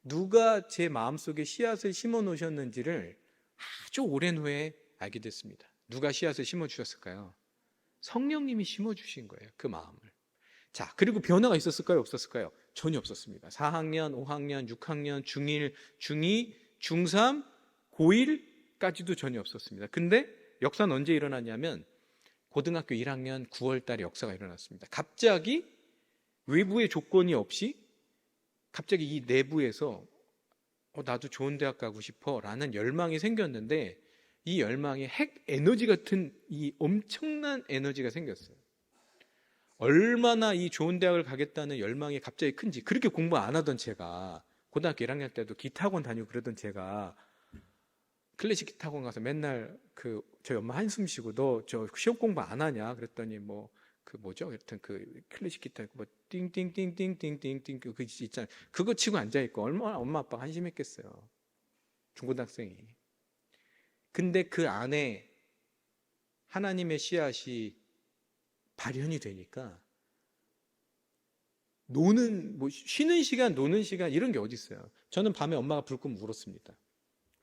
누가 제 마음속에 씨앗을 심어 놓으셨는지를 아주 오랜 후에 알게 됐습니다. 누가 씨앗을 심어 주셨을까요? 성령님이 심어 주신 거예요. 그 마음을. 자, 그리고 변화가 있었을까요? 없었을까요? 전혀 없었습니다. 4학년, 5학년, 6학년, 중1, 중2, 중3, 고1까지도 전혀 없었습니다. 근데 역사는 언제 일어났냐면 고등학교 1학년 9월 달에 역사가 일어났습니다. 갑자기 외부의 조건이 없이 갑자기 이 내부에서 나도 좋은 대학 가고 싶어 라는 열망이 생겼는데 이 열망이 핵 에너지 같은 이 엄청난 에너지가 생겼어요. 얼마나 이 좋은 대학을 가겠다는 열망이 갑자기 큰지. 그렇게 공부 안 하던 제가 고등학교 1학년 때도 기타 학원 다니고 그러던 제가 클래식 기타 학원 가서 맨날 저희 엄마 한숨 쉬고 너 저 시험 공부 안 하냐 그랬더니 여튼 클래식 기타 띵띵띵띵띵띵띵 그 있잖아요. 그거 치고 앉아 있고 얼마나 엄마 아빠가 한심했겠어요. 중고등학생이. 근데 그 안에 하나님의 씨앗이 발현이 되니까 쉬는 시간, 노는 시간 이런 게 어디 있어요. 저는 밤에 엄마가 불 끄면 울었습니다.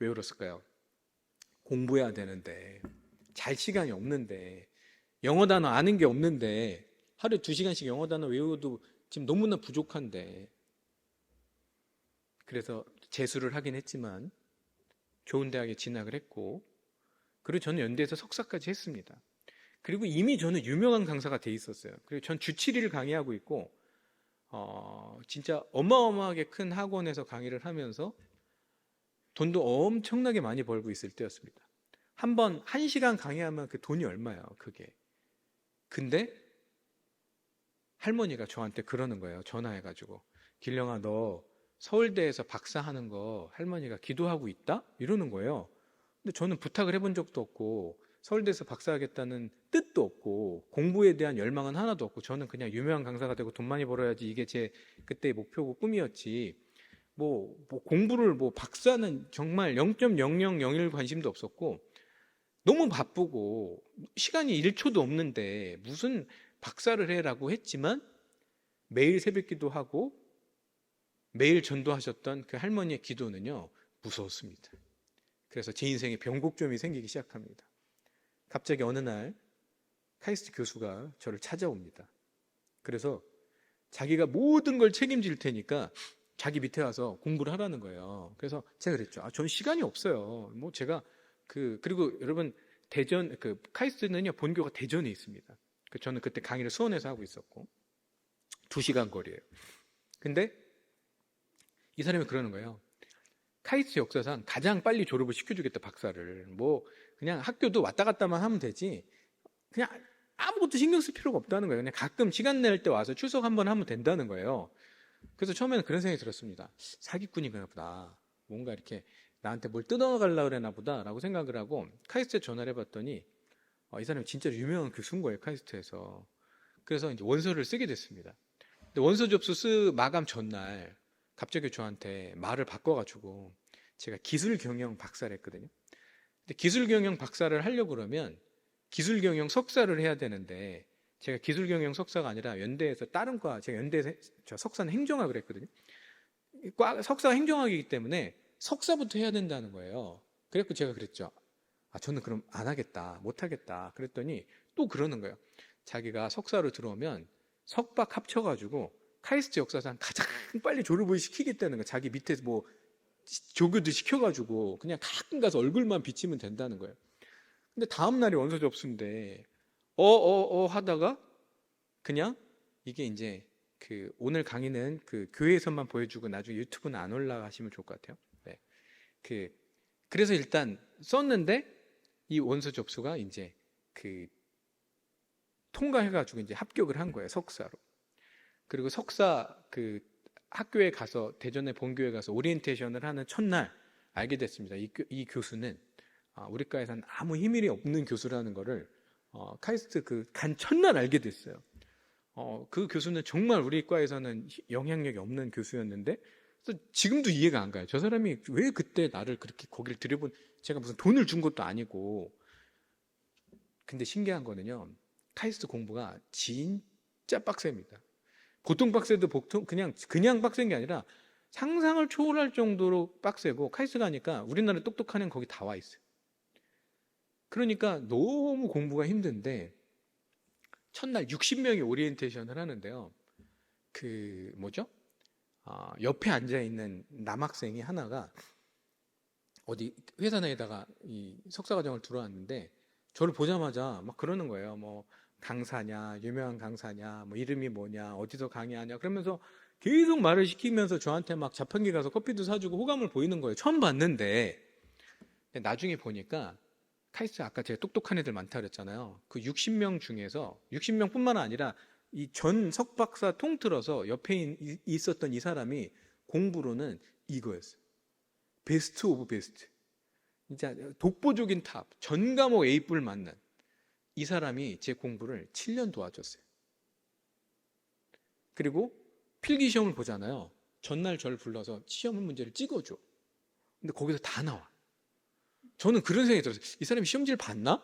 왜 울었을까요? 공부해야 되는데 잘 시간이 없는데 영어 단어 아는 게 없는데 하루에 2시간씩 영어 단어 외워도 지금 너무나 부족한데 그래서 재수를 하긴 했지만 좋은 대학에 진학을 했고 그리고 저는 연대에서 석사까지 했습니다. 그리고 이미 저는 유명한 강사가 돼 있었어요. 그리고 전 주 7일 강의하고 있고 진짜 어마어마하게 큰 학원에서 강의를 하면서 돈도 엄청나게 많이 벌고 있을 때였습니다. 한 번 1시간 강의하면 그 돈이 얼마예요, 그게. 근데 할머니가 저한테 그러는 거예요. 전화해가지고. 길령아, 너 서울대에서 박사하는 거 할머니가 기도하고 있다? 이러는 거예요. 근데 저는 부탁을 해본 적도 없고 서울대에서 박사하겠다는 뜻도 없고 공부에 대한 열망은 하나도 없고 저는 그냥 유명한 강사가 되고 돈 많이 벌어야지 이게 제 그때의 목표고 꿈이었지. 공부를 박사는 정말 0.0001 관심도 없었고 너무 바쁘고 시간이 1초도 없는데 무슨 박사를 해라고 했지만 매일 새벽 기도하고 매일 전도하셨던 그 할머니의 기도는요 무서웠습니다. 그래서 제 인생에 변곡점이 생기기 시작합니다. 갑자기 어느 날 카이스트 교수가 저를 찾아옵니다. 그래서 자기가 모든 걸 책임질 테니까 자기 밑에 와서 공부를 하라는 거예요. 그래서 제가 그랬죠. 저는 시간이 없어요. 제가 그리고 여러분 대전 카이스트는요 본교가 대전에 있습니다. 저는 그때 강의를 수원에서 하고 있었고 2시간 거리예요. 근데 이 사람이 그러는 거예요. 카이스트 역사상 가장 빨리 졸업을 시켜주겠다 박사를. 그냥 학교도 왔다 갔다만 하면 되지 그냥 아무것도 신경 쓸 필요가 없다는 거예요. 그냥 가끔 시간 낼 때 와서 출석 한번 하면 된다는 거예요. 그래서 처음에는 그런 생각이 들었습니다. 사기꾼이구나 보다. 뭔가 이렇게 나한테 뭘 뜯어가려고 그러나 보다 라고 생각을 하고 카이스트에 전화를 해봤더니 이 사람이 진짜 유명한 교수인 거예요. 카이스트에서. 그래서 이제 원서를 쓰게 됐습니다. 근데 원서 접수 마감 전날 갑자기 저한테 말을 바꿔가지고 제가 기술경영 박사를 했거든요. 근데 기술경영 박사를 하려고 그러면 기술경영 석사를 해야 되는데 제가 기술경영 석사가 아니라 연대에서 다른 과, 제가 연대에서 석사는 행정학을 했거든요. 석사가 행정학이기 때문에 석사부터 해야 된다는 거예요. 그래서 제가 그랬죠. 저는 그럼 안 하겠다, 못 하겠다. 그랬더니 또 그러는 거예요. 자기가 석사로 들어오면 석박 합쳐가지고 카이스트 역사상 가장 빨리 졸업을 시키겠다는 거예요. 자기 밑에서 조교도 시켜가지고 그냥 가끔 가서 얼굴만 비치면 된다는 거예요. 근데 다음 날이 원서 접수인데 하다가 그냥 이게 이제 오늘 강의는 교회에서만 보여주고 나중에 유튜브는 안 올라가시면 좋을 것 같아요. 네. 그래서 일단 썼는데 이 원서 접수가 이제 통과해가지고 이제 합격을 한 거예요. 석사로. 그리고 석사 학교에 가서 대전의 본교에 가서 오리엔테이션을 하는 첫날 알게 됐습니다. 이 교수는 우리 과에서는 아무 힘이 없는 교수라는 거를 카이스트 간 첫날 알게 됐어요. 그 교수는 정말 우리 과에서는 영향력이 없는 교수였는데 지금도 이해가 안 가요. 저 사람이 왜 그때 나를 그렇게 거기를 들여본 제가 무슨 돈을 준 것도 아니고 근데 신기한 거는요. 카이스트 공부가 진짜 빡셉니다. 보통 빡세도 보통 그냥 빡센 게 아니라 상상을 초월할 정도로 빡세고, 카이스트 가니까 우리나라 똑똑한 애는 거기 다 와 있어요. 그러니까 너무 공부가 힘든데 첫날 60명이 오리엔테이션을 하는데요. 그 뭐죠? 옆에 앉아 있는 남학생이 하나가 어디 회사 내에다가 이 석사 과정을 들어왔는데 저를 보자마자 막 그러는 거예요. 뭐 강사냐, 유명한 강사냐, 뭐 이름이 뭐냐, 어디서 강의하냐, 그러면서 계속 말을 시키면서 저한테 막 자판기 가서 커피도 사주고 호감을 보이는 거예요. 처음 봤는데. 근데 나중에 보니까 카이스트, 아까 제가 똑똑한 애들 많다 그랬잖아요. 그 60명 중에서 60명뿐만 아니라 이 전 석박사 통틀어서 옆에 있었던 이 사람이 공부로는 이거였어요. 베스트 오브 베스트. 진짜 독보적인 탑, 전 과목 A뿔 맞는 이 사람이 제 공부를 7년 도와줬어요. 그리고 필기 시험을 보잖아요. 전날 저를 불러서 시험 문제를 찍어줘. 근데 거기서 다 나와. 저는 그런 생각이 들었어요. 이 사람이 시험지를 봤나?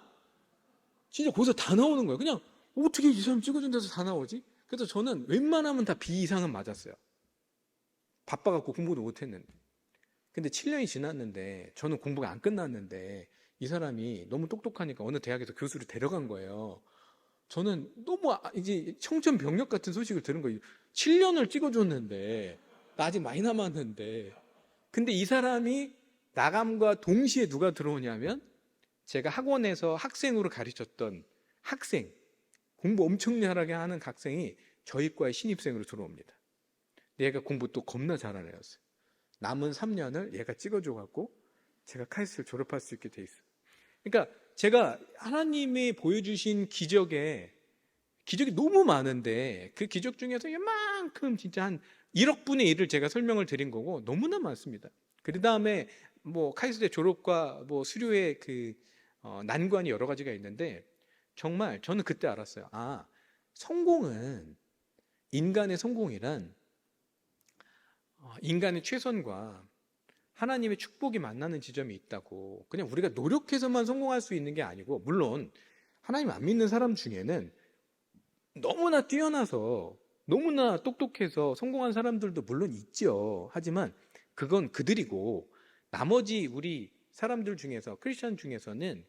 진짜 거기서 다 나오는 거예요. 그냥 어떻게 이 사람 찍어준 데서 다 나오지? 그래서 저는 웬만하면 다 B 이상은 맞았어요. 바빠갖고 공부도 못했는데. 근데 7년이 지났는데 저는 공부가 안 끝났는데 이 사람이 너무 똑똑하니까 어느 대학에서 교수를 데려간 거예요. 저는 너무 이제 청천벽력 같은 소식을 들은 거예요. 7년을 찍어줬는데 나 아직 많이 남았는데. 근데 이 사람이 나감과 동시에 누가 들어오냐면 제가 학원에서 학생으로 가르쳤던 학생, 공부 엄청 잘하게 하는 학생이 저희 과의 신입생으로 들어옵니다. 얘가 공부 또 겁나 잘하는 애였어요. 남은 3년을 얘가 찍어줘갖고 제가 카이스트를 졸업할 수 있게 돼 있어요. 그러니까 제가 하나님이 보여주신 기적이 너무 많은데 그 기적 중에서 이만큼 진짜 한 1억 분의 1을 제가 설명을 드린 거고 너무나 많습니다. 그 다음에 뭐 카이스트 졸업과 뭐 수료의 그 난관이 여러 가지가 있는데 정말 저는 그때 알았어요. 성공은, 인간의 성공이란 인간의 최선과 하나님의 축복이 만나는 지점이 있다고. 그냥 우리가 노력해서만 성공할 수 있는 게 아니고, 물론 하나님 안 믿는 사람 중에는 너무나 뛰어나서 너무나 똑똑해서 성공한 사람들도 물론 있죠. 하지만 그건 그들이고, 나머지 우리 사람들 중에서, 크리스천 중에서는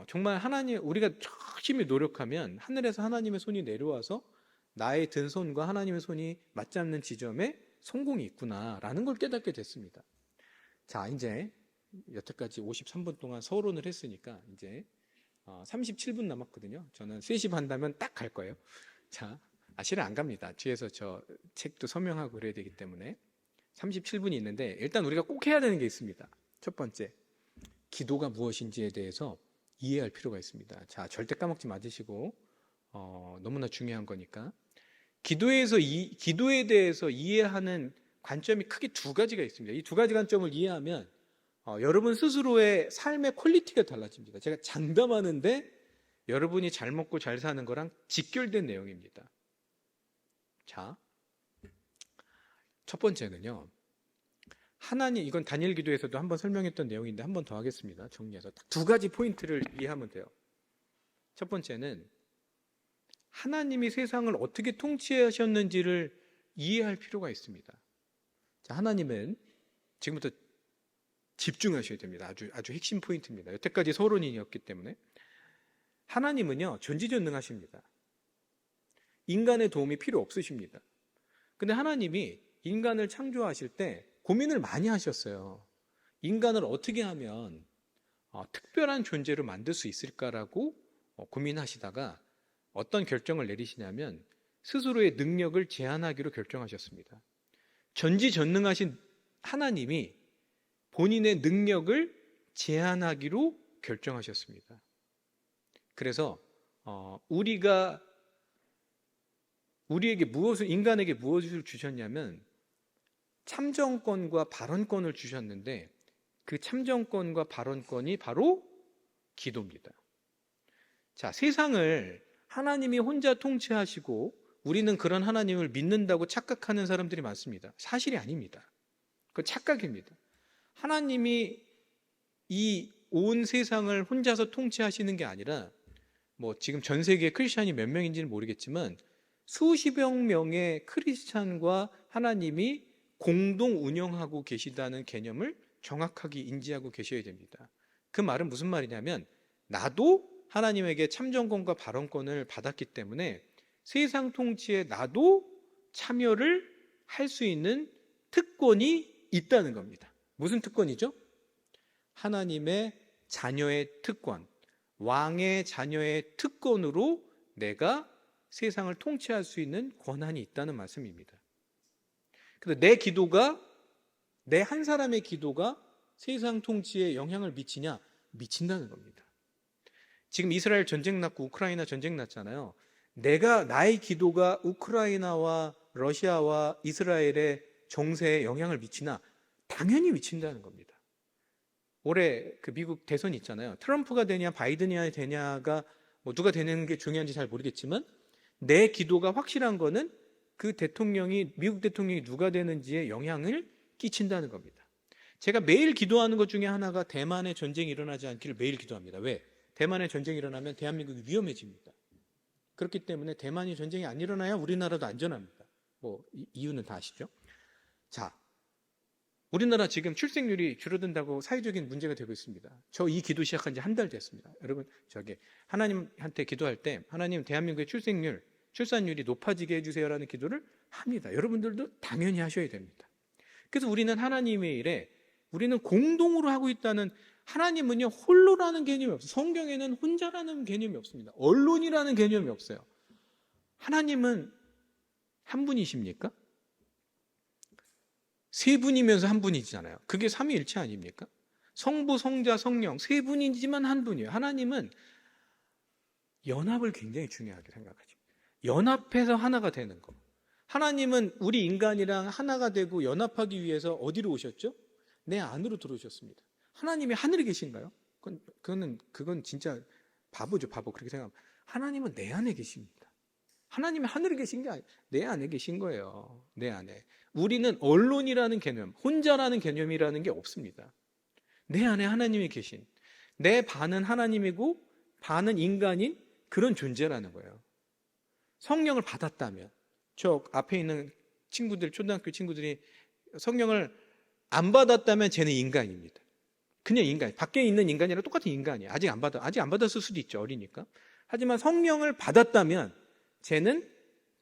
정말 하나님, 우리가 열심히 노력하면 하늘에서 하나님의 손이 내려와서 나의 든 손과 하나님의 손이 맞잡는 지점에 성공이 있구나라는 걸 깨닫게 됐습니다. 자, 이제 여태까지 53분 동안 서론을 했으니까 이제 37분 남았거든요. 저는 3시 한다면 딱 갈 거예요. 자, 실은 안 갑니다. 뒤에서 저 책도 서명하고 그래야 되기 때문에 37분이 있는데, 일단 우리가 꼭 해야 되는 게 있습니다. 첫 번째, 기도가 무엇인지에 대해서 이해할 필요가 있습니다. 자, 절대 까먹지 마시고 너무나 중요한 거니까. 기도에 대해서 이해하는 관점이 크게 두 가지가 있습니다. 이 두 가지 관점을 이해하면 여러분 스스로의 삶의 퀄리티가 달라집니다. 제가 장담하는데 여러분이 잘 먹고 잘 사는 거랑 직결된 내용입니다. 자, 첫 번째는요, 하나님, 이건 다니엘 기도에서도 한번 설명했던 내용인데 한 번 더 하겠습니다. 정리해서 딱 두 가지 포인트를 이해하면 돼요. 첫 번째는 하나님이 세상을 어떻게 통치하셨는지를 이해할 필요가 있습니다. 자, 하나님은 지금부터 집중하셔야 됩니다. 아주 핵심 포인트입니다. 여태까지 서론이었기 때문에. 하나님은요, 전지전능하십니다. 인간의 도움이 필요 없으십니다. 근데 하나님이 인간을 창조하실 때 고민을 많이 하셨어요. 인간을 어떻게 하면 특별한 존재로 만들 수 있을까라고 고민하시다가 어떤 결정을 내리시냐면 스스로의 능력을 제한하기로 결정하셨습니다. 전지전능하신 하나님이 본인의 능력을 제한하기로 결정하셨습니다. 그래서 인간에게 무엇을 주셨냐면 참정권과 발언권을 주셨는데, 그 참정권과 발언권이 바로 기도입니다. 자, 세상을 하나님이 혼자 통치하시고 우리는 그런 하나님을 믿는다고 착각하는 사람들이 많습니다. 사실이 아닙니다. 그건 착각입니다. 하나님이 이 온 세상을 혼자서 통치하시는 게 아니라 뭐 지금 전 세계에 크리스찬이 몇 명인지는 모르겠지만 수십여 명의 크리스찬과 하나님이 공동 운영하고 계시다는 개념을 정확하게 인지하고 계셔야 됩니다. 그 말은 무슨 말이냐면 나도 하나님에게 참정권과 발언권을 받았기 때문에 세상 통치에 나도 참여를 할 수 있는 특권이 있다는 겁니다. 무슨 특권이죠? 하나님의 자녀의 특권, 왕의 자녀의 특권으로 내가 세상을 통치할 수 있는 권한이 있다는 말씀입니다. 그런데 내 기도가, 내 한 사람의 기도가 세상 통치에 영향을 미치냐? 미친다는 겁니다. 지금 이스라엘 전쟁 났고 우크라이나 전쟁 났잖아요. 나의 기도가 우크라이나와 러시아와 이스라엘의 정세에 영향을 미치나? 당연히 미친다는 겁니다. 올해 그 미국 대선 있잖아요. 트럼프가 되냐 바이든이 되냐가 뭐 누가 되는 게 중요한지 잘 모르겠지만 내 기도가 확실한 거는 그 대통령이, 미국 대통령이 누가 되는지에 영향을 끼친다는 겁니다. 제가 매일 기도하는 것 중에 하나가 대만의 전쟁이 일어나지 않기를 매일 기도합니다. 왜? 대만의 전쟁이 일어나면 대한민국이 위험해집니다. 그렇기 때문에 대만이 전쟁이 안 일어나야 우리나라도 안전합니다. 뭐 이유는 다 아시죠? 자, 우리나라 지금 출생률이 줄어든다고 사회적인 문제가 되고 있습니다. 저 이 기도 시작한 지 한 달 됐습니다. 여러분, 하나님한테 기도할 때 하나님 대한민국의 출산율이 높아지게 해주세요라는 기도를 합니다. 여러분들도 당연히 하셔야 됩니다. 그래서 우리는 하나님의 일에 우리는 공동으로 하고 있다는, 하나님은요 홀로라는 개념이 없어요. 성경에는 혼자라는 개념이 없습니다. 언론이라는 개념이 없어요. 하나님은 한 분이십니까? 세 분이면서 한 분이잖아요. 그게 삼위일체 아닙니까? 성부, 성자, 성령 세 분이지만 한 분이에요. 하나님은 연합을 굉장히 중요하게 생각하십니다. 연합해서 하나가 되는 거. 하나님은 우리 인간이랑 하나가 되고 연합하기 위해서 어디로 오셨죠? 내 안으로 들어오셨습니다. 하나님이 하늘에 계신가요? 그건 진짜 바보죠, 바보. 그렇게 생각하면. 하나님은 내 안에 계십니다. 하나님이 하늘에 계신 게 아니에요. 내 안에 계신 거예요. 내 안에. 우리는 언론이라는 개념, 혼자라는 개념이라는 게 없습니다. 내 안에 하나님이 계신, 내 반은 하나님이고 반은 인간인 그런 존재라는 거예요. 성령을 받았다면, 저 앞에 있는 친구들, 초등학교 친구들이 성령을 안 받았다면 쟤는 인간입니다. 그냥 인간, 밖에 있는 인간이랑 똑같은 인간이에요. 아직 안 받았을 수도 있죠, 어리니까. 하지만 성령을 받았다면 쟤는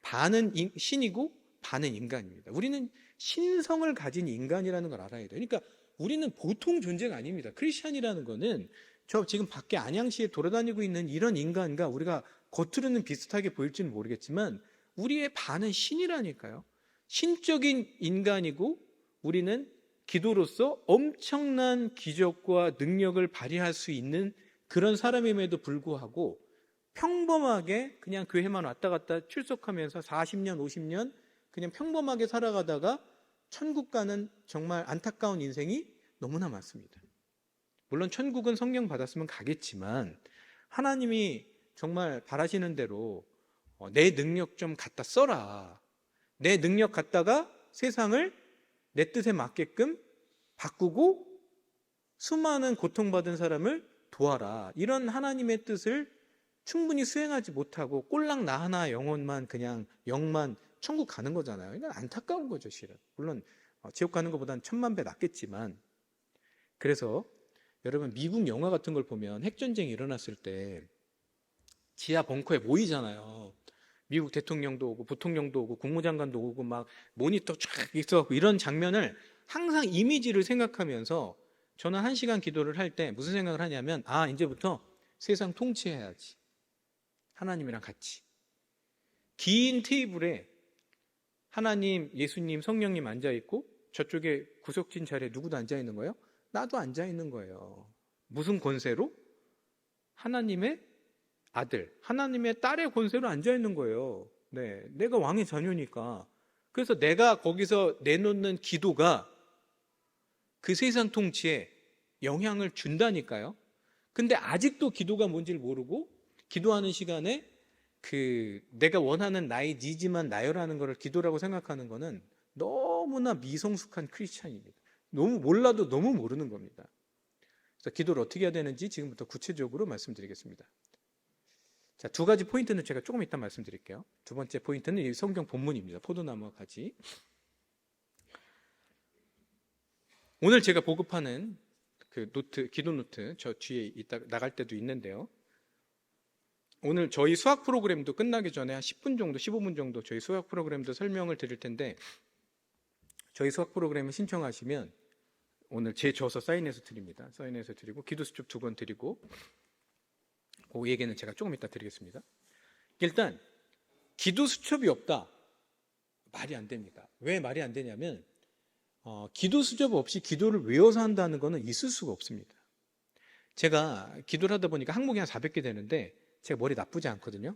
반은 신이고 반은 인간입니다. 우리는 신성을 가진 인간이라는 걸 알아야 돼요. 그러니까 우리는 보통 존재가 아닙니다. 크리스찬이라는 거는 저 지금 밖에 안양시에 돌아다니고 있는 이런 인간과 우리가 겉으로는 비슷하게 보일지는 모르겠지만 우리의 반은 신이라니까요. 신적인 인간이고 우리는 기도로서 엄청난 기적과 능력을 발휘할 수 있는 그런 사람임에도 불구하고 평범하게 그냥 교회만 왔다 갔다 출석하면서 40년, 50년 그냥 평범하게 살아가다가 천국 가는 정말 안타까운 인생이 너무나 많습니다. 물론 천국은 성령 받았으면 가겠지만 하나님이 정말 바라시는 대로 내 능력 좀 갖다 써라. 내 능력 갖다가 세상을 내 뜻에 맞게끔 바꾸고 수많은 고통받은 사람을 도와라. 이런 하나님의 뜻을 충분히 수행하지 못하고 꼴랑 나 하나 영혼만 그냥 영만 천국 가는 거잖아요. 이건 안타까운 거죠, 실은. 물론 지옥 가는 것보다는 천만 배 낫겠지만. 그래서 여러분 미국 영화 같은 걸 보면 핵전쟁이 일어났을 때 지하 벙커에 모이잖아요. 미국 대통령도 오고 부통령도 오고 국무장관도 오고 막 모니터 쫙 있어갖고 이런 장면을 항상 이미지를 생각하면서 저는 1시간 기도를 할 때 무슨 생각을 하냐면 이제부터 세상 통치해야지. 하나님이랑 같이. 긴 테이블에 하나님, 예수님, 성령님 앉아있고 저쪽에 구석진 자리에 누구도 앉아있는 거예요? 나도 앉아있는 거예요. 무슨 권세로? 하나님의 아들, 하나님의 딸의 권세로 앉아있는 거예요. 네, 내가 왕의 자녀니까. 그래서 내가 거기서 내놓는 기도가 그 세상 통치에 영향을 준다니까요. 근데 아직도 기도가 뭔지를 모르고 기도하는 시간에 내가 원하는 나의 니즈만 나열하는 것을 기도라고 생각하는 것은 너무나 미성숙한 크리스찬입니다. 너무 몰라도 너무 모르는 겁니다. 그래서 기도를 어떻게 해야 되는지 지금부터 구체적으로 말씀드리겠습니다. 자, 두 가지 포인트는 제가 조금 이따 말씀드릴게요. 두 번째 포인트는 이 성경 본문입니다. 포도나무와 가지. 오늘 제가 보급하는 그 노트, 기도 노트 저 뒤에 이따 나갈 때도 있는데요. 오늘 저희 수학 프로그램도 끝나기 전에 한 10분 정도, 15분 정도 저희 수학 프로그램도 설명을 드릴 텐데, 저희 수학 프로그램을 신청하시면 오늘 제 저서 사인해서 드립니다. 사인해서 드리고 기도 수첩 2권 드리고, 그 얘기는 제가 조금 이따 드리겠습니다. 일단 기도 수첩이 없다, 말이 안 됩니다. 왜 말이 안 되냐면 기도 수첩 없이 기도를 외워서 한다는 것은 있을 수가 없습니다. 제가 기도를 하다 보니까 항목이 한 400개 되는데 제가 머리 나쁘지 않거든요.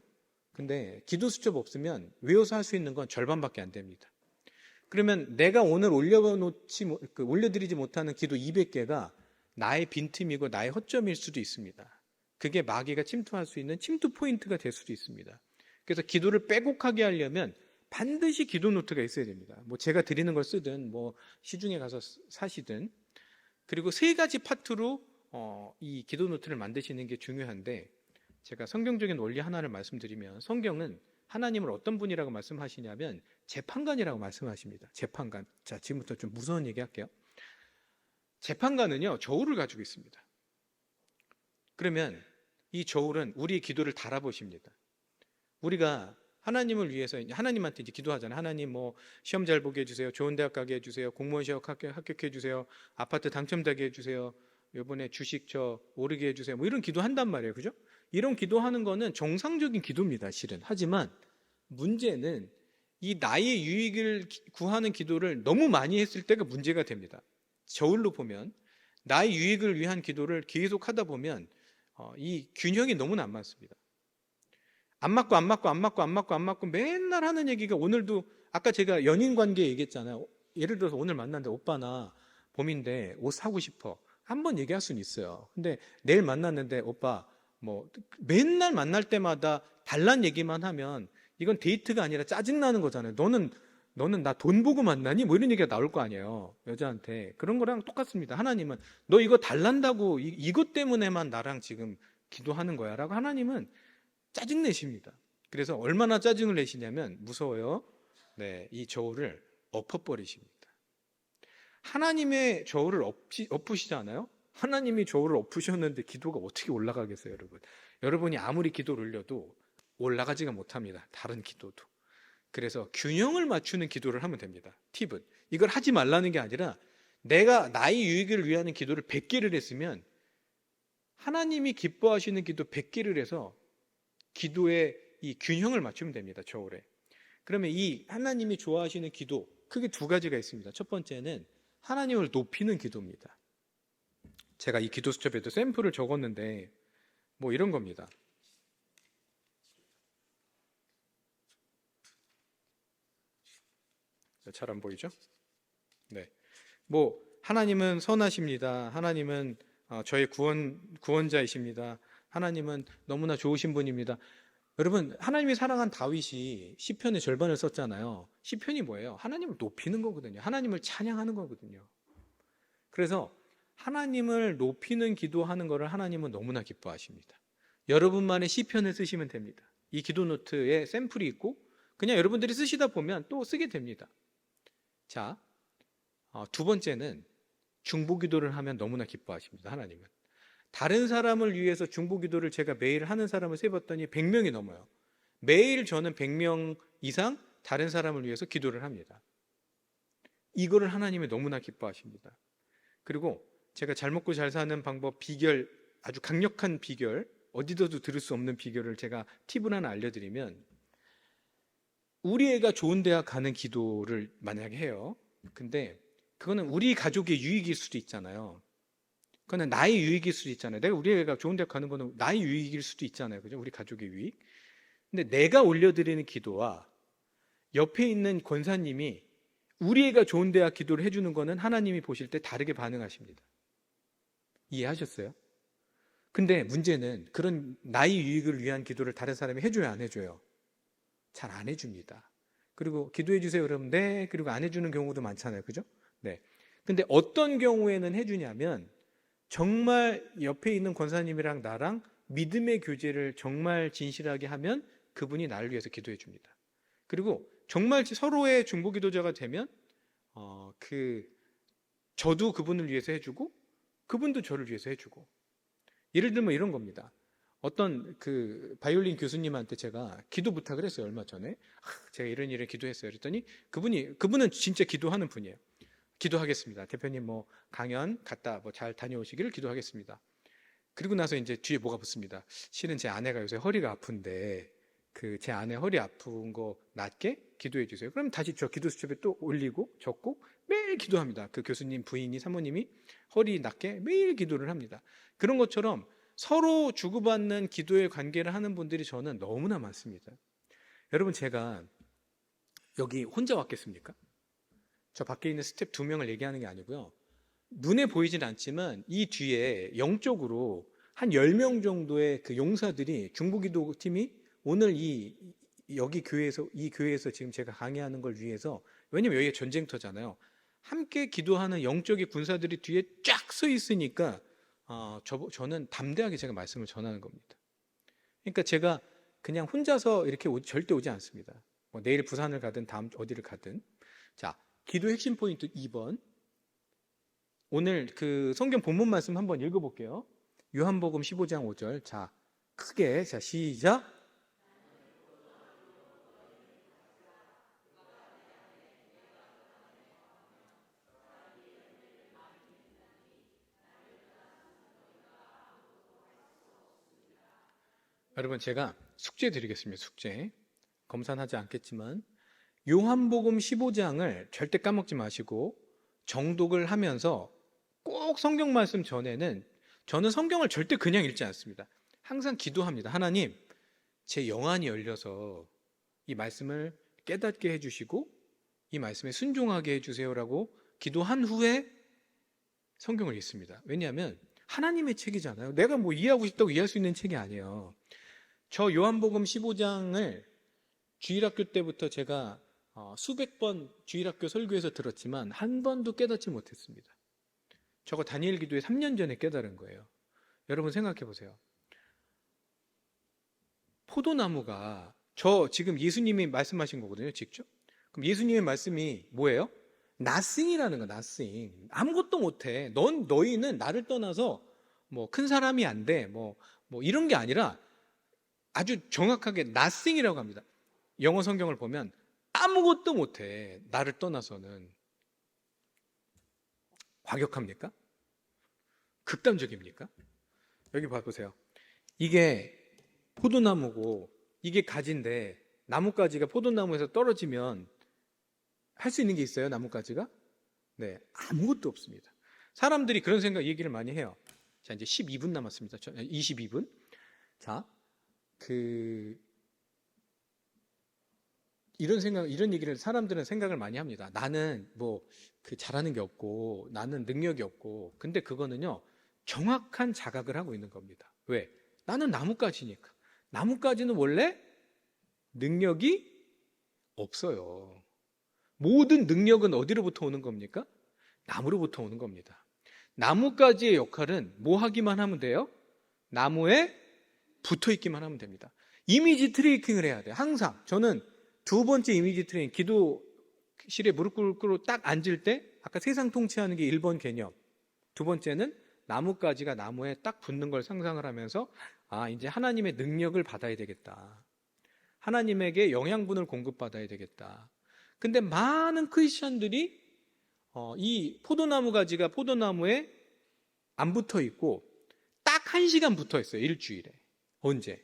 근데 기도 수첩 없으면 외워서 할 수 있는 건 절반밖에 안 됩니다. 그러면 내가 오늘 올려드리지 못하는 기도 200개가 나의 빈틈이고 나의 허점일 수도 있습니다. 그게 마귀가 침투할 수 있는 침투 포인트가 될 수도 있습니다. 그래서 기도를 빼곡하게 하려면 반드시 기도 노트가 있어야 됩니다. 뭐 제가 드리는 걸 쓰든 뭐 시중에 가서 사시든. 그리고 3가지 파트로 이 기도 노트를 만드시는 게 중요한데, 제가 성경적인 원리 하나를 말씀드리면, 성경은 하나님을 어떤 분이라고 말씀하시냐면 재판관이라고 말씀하십니다. 재판관. 자, 지금부터 좀 무서운 얘기 할게요. 재판관은요, 저울을 가지고 있습니다. 그러면 이 저울은 우리의 기도를 달아보십니다. 우리가 하나님을 위해서 하나님한테 이제 기도하잖아요. 하나님 뭐 시험 잘 보게 해주세요. 좋은 대학 가게 해주세요. 공무원 시험 합격해 주세요. 아파트 당첨되게 해주세요. 이번에 주식 저 오르게 해주세요. 뭐 이런 기도한단 말이에요. 그죠? 이런 기도하는 거는 정상적인 기도입니다. 실은. 하지만 문제는 이 나의 유익을 구하는 기도를 너무 많이 했을 때가 문제가 됩니다. 저울로 보면 나의 유익을 위한 기도를 계속 하다 보면 이 균형이 너무나 안 맞습니다. 안 맞고 맨날 하는 얘기가, 오늘도 아까 제가 연인 관계 얘기했잖아요. 예를 들어서 오늘 만났는데 오빠 나 봄인데 옷 사고 싶어. 한번 얘기할 수는 있어요. 근데 내일 만났는데 오빠 뭐 맨날 만날 때마다 달란 얘기만 하면 이건 데이트가 아니라 짜증나는 거잖아요. 너는 나 돈 보고 만나니? 뭐 이런 얘기가 나올 거 아니에요. 여자한테. 그런 거랑 똑같습니다. 하나님은 너 이거 달란다고 이것 때문에만 나랑 지금 기도하는 거야 라고 하나님은 짜증내십니다. 그래서 얼마나 짜증을 내시냐면 무서워요. 네, 이 저울을 엎어버리십니다. 하나님의 저울을 엎으시잖아요. 하나님이 저울을 엎으셨는데 기도가 어떻게 올라가겠어요, 여러분? 여러분이 아무리 기도를 올려도 올라가지가 못합니다. 다른 기도도. 그래서 균형을 맞추는 기도를 하면 됩니다. 팁은 이걸 하지 말라는 게 아니라, 내가 나의 유익을 위한 기도를 100개를 했으면 하나님이 기뻐하시는 기도 100개를 해서 기도의 이 균형을 맞추면 됩니다. 저울에. 그러면 이 하나님이 좋아하시는 기도, 크게 2가지가 있습니다. 첫 번째는 하나님을 높이는 기도입니다. 제가 이 기도 수첩에도 샘플을 적었는데 뭐 이런 겁니다. 잘 안 보이죠? 네. 뭐 하나님은 선하십니다. 하나님은 저의 구원자이십니다. 하나님은 너무나 좋으신 분입니다. 여러분, 하나님이 사랑한 다윗이 시편의 절반을 썼잖아요. 시편이 뭐예요? 하나님을 높이는 거거든요. 하나님을 찬양하는 거거든요. 그래서 하나님을 높이는 기도하는 것을 하나님은 너무나 기뻐하십니다. 여러분만의 시편을 쓰시면 됩니다. 이 기도 노트에 샘플이 있고 그냥 여러분들이 쓰시다 보면 또 쓰게 됩니다. 자, 2번째는 중보기도를 하면 너무나 기뻐하십니다. 하나님은. 다른 사람을 위해서 중보기도를 제가 매일 하는 사람을 세봤더니 100명이 넘어요. 매일 저는 100명 이상 다른 사람을 위해서 기도를 합니다. 이거를 하나님이 너무나 기뻐하십니다. 그리고 제가 잘 먹고 잘 사는 방법, 비결, 아주 강력한 비결, 어디서도 들을 수 없는 비결을 제가 팁을 하나 알려드리면, 우리 애가 좋은 대학 가는 기도를 만약에 해요. 근데 그거는 우리 가족의 유익일 수도 있잖아요. 그거는 나의 유익일 수도 있잖아요. 내가 우리 애가 좋은 대학 가는 거는 나의 유익일 수도 있잖아요. 그죠? 우리 가족의 유익. 근데 내가 올려드리는 기도와 옆에 있는 권사님이 우리 애가 좋은 대학 기도를 해주는 거는 하나님이 보실 때 다르게 반응하십니다. 이해하셨어요? 근데 문제는 그런 나의 유익을 위한 기도를 다른 사람이 해줘요, 안 해줘요? 잘 안 해줍니다. 그리고 기도해 주세요 그러면 네, 그리고 안 해주는 경우도 많잖아요. 그죠? 네. 근데 어떤 경우에는 해주냐면, 정말 옆에 있는 권사님이랑 나랑 믿음의 교제를 정말 진실하게 하면 그분이 나를 위해서 기도해 줍니다. 그리고 정말 서로의 중보기도자가 되면 저도 그분을 위해서 해주고 그분도 저를 위해서 해주고. 예를 들면 이런 겁니다. 어떤 바이올린 교수님한테 제가 기도 부탁을 했어요. 얼마 전에. 제가 이런 일을 기도했어요. 그랬더니 그분은 진짜 기도하는 분이에요. 기도하겠습니다. 대표님 강연 갔다 잘 다녀오시기를 기도하겠습니다. 그리고 나서 이제 뒤에 뭐가 붙습니다. 실은 제 아내가 요새 허리가 아픈데 제 아내 허리 아픈 거 낫게 기도해 주세요. 그럼 다시 저 기도 수첩에 또 올리고 적고 매일 기도합니다. 그 교수님 부인이 사모님이 허리 낫게 매일 기도를 합니다. 그런 것처럼 서로 주고받는 기도의 관계를 하는 분들이 저는 너무나 많습니다. 여러분, 제가 여기 혼자 왔겠습니까? 저 밖에 있는 스텝 2명을 얘기하는 게 아니고요. 눈에 보이진 않지만 이 뒤에 영적으로 한 10명 정도의 그 용사들이 중보기도 팀이 오늘 여기 교회에서, 이 교회에서 지금 제가 강의하는 걸 위해서, 왜냐면 여기가 전쟁터잖아요. 함께 기도하는 영적인 군사들이 뒤에 쫙 서 있으니까 저는 담대하게 제가 말씀을 전하는 겁니다. 그러니까 제가 그냥 혼자서 이렇게 절대 오지 않습니다. 내일 부산을 가든 다음 어디를 가든. 자, 기도 핵심 포인트 2번. 오늘 성경 본문 말씀 한번 읽어볼게요. 요한복음 15장 5절. 자, 크게. 자, 시작. 여러분, 제가 숙제 드리겠습니다. 숙제. 검산하지 않겠지만 요한복음 15장을 절대 까먹지 마시고 정독을 하면서 꼭 성경 말씀 전에는 저는 성경을 절대 그냥 읽지 않습니다. 항상 기도합니다. 하나님, 제 영안이 열려서 이 말씀을 깨닫게 해주시고 이 말씀에 순종하게 해주세요라고 기도한 후에 성경을 읽습니다. 왜냐하면 하나님의 책이잖아요. 내가 이해하고 싶다고 이해할 수 있는 책이 아니에요. 저 요한복음 15장을 주일학교 때부터 제가 수백 번 주일학교 설교에서 들었지만 한 번도 깨닫지 못했습니다. 저거 다니엘 기도에 3년 전에 깨달은 거예요. 여러분 생각해 보세요. 포도나무가 지금 예수님이 말씀하신 거거든요, 직접. 그럼 예수님의 말씀이 뭐예요? nothing이라는 거, nothing. 아무것도 못해. 너희는 나를 떠나서 큰 사람이 안 돼. 이런 게 아니라 아주 정확하게 nothing이라고 합니다. 영어 성경을 보면 아무것도 못해. 나를 떠나서는. 과격합니까? 극단적입니까? 여기 봐보세요. 이게 포도나무고 이게 가지인데 나뭇가지가 포도나무에서 떨어지면 할 수 있는 게 있어요? 나뭇가지가? 네, 아무것도 없습니다. 사람들이 그런 얘기를 많이 해요. 자, 이제 12분 남았습니다. 22분. 자, 이런 얘기를 사람들은 생각을 많이 합니다. 나는 잘하는 게 없고, 나는 능력이 없고. 근데 그거는요, 정확한 자각을 하고 있는 겁니다. 왜? 나는 나뭇가지니까. 나뭇가지는 원래 능력이 없어요. 모든 능력은 어디로부터 오는 겁니까? 나무로부터 오는 겁니다. 나뭇가지의 역할은 뭐 하기만 하면 돼요? 나무에 붙어 있기만 하면 됩니다. 이미지 트레이닝을 해야 돼요. 항상. 저는 2번째 이미지 트레이닝, 기도실에 무릎 꿇고 딱 앉을 때 아까 세상 통치하는 게 1번 개념. 2번째는 나뭇가지가 나무에 딱 붙는 걸 상상을 하면서 이제 하나님의 능력을 받아야 되겠다. 하나님에게 영양분을 공급받아야 되겠다. 근데 많은 크리스천들이 이 포도나무 가지가 포도나무에 안 붙어 있고 딱 1시간 붙어 있어요. 일주일에. 언제?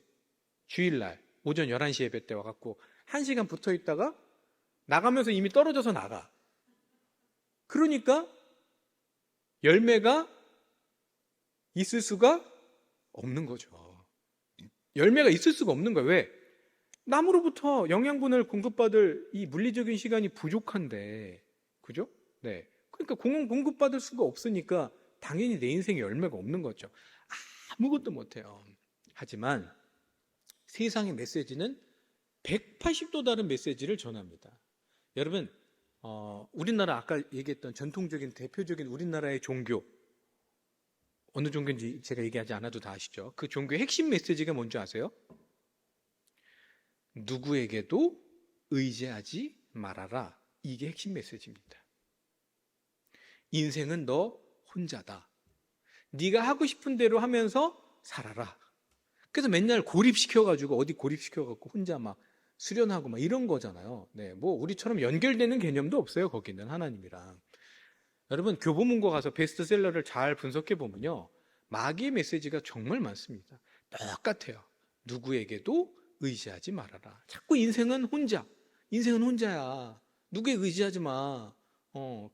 주일날 오전 11시 예배 때 와갖고 1시간 붙어 있다가 나가면서 이미 떨어져서 나가. 그러니까 열매가 있을 수가 없는 거죠. 열매가 있을 수가 없는 거예요. 왜? 나무로부터 영양분을 공급받을 이 물리적인 시간이 부족한데, 그죠? 네. 그러니까 공급받을 수가 없으니까 당연히 내 인생에 열매가 없는 거죠. 아무것도 못해요. 하지만 세상의 메시지는 180도 다른 메시지를 전합니다. 여러분, 우리나라 아까 얘기했던 전통적인 대표적인 우리나라의 종교 어느 종교인지 제가 얘기하지 않아도 다 아시죠? 그 종교의 핵심 메시지가 뭔지 아세요? 누구에게도 의지하지 말아라. 이게 핵심 메시지입니다. 인생은 너 혼자다. 네가 하고 싶은 대로 하면서 살아라. 그래서 맨날 고립시켜가지고 어디 고립시켜갖고 혼자 막 수련하고 막 이런 거잖아요. 네, 뭐 우리처럼 연결되는 개념도 없어요. 거기는 하나님이랑. 여러분 교보문고 가서 베스트셀러를 잘 분석해 보면요, 마귀의 메시지가 정말 많습니다. 똑같아요. 누구에게도 의지하지 말아라. 자꾸 인생은 혼자. 인생은 혼자야. 누구에 의지하지 마.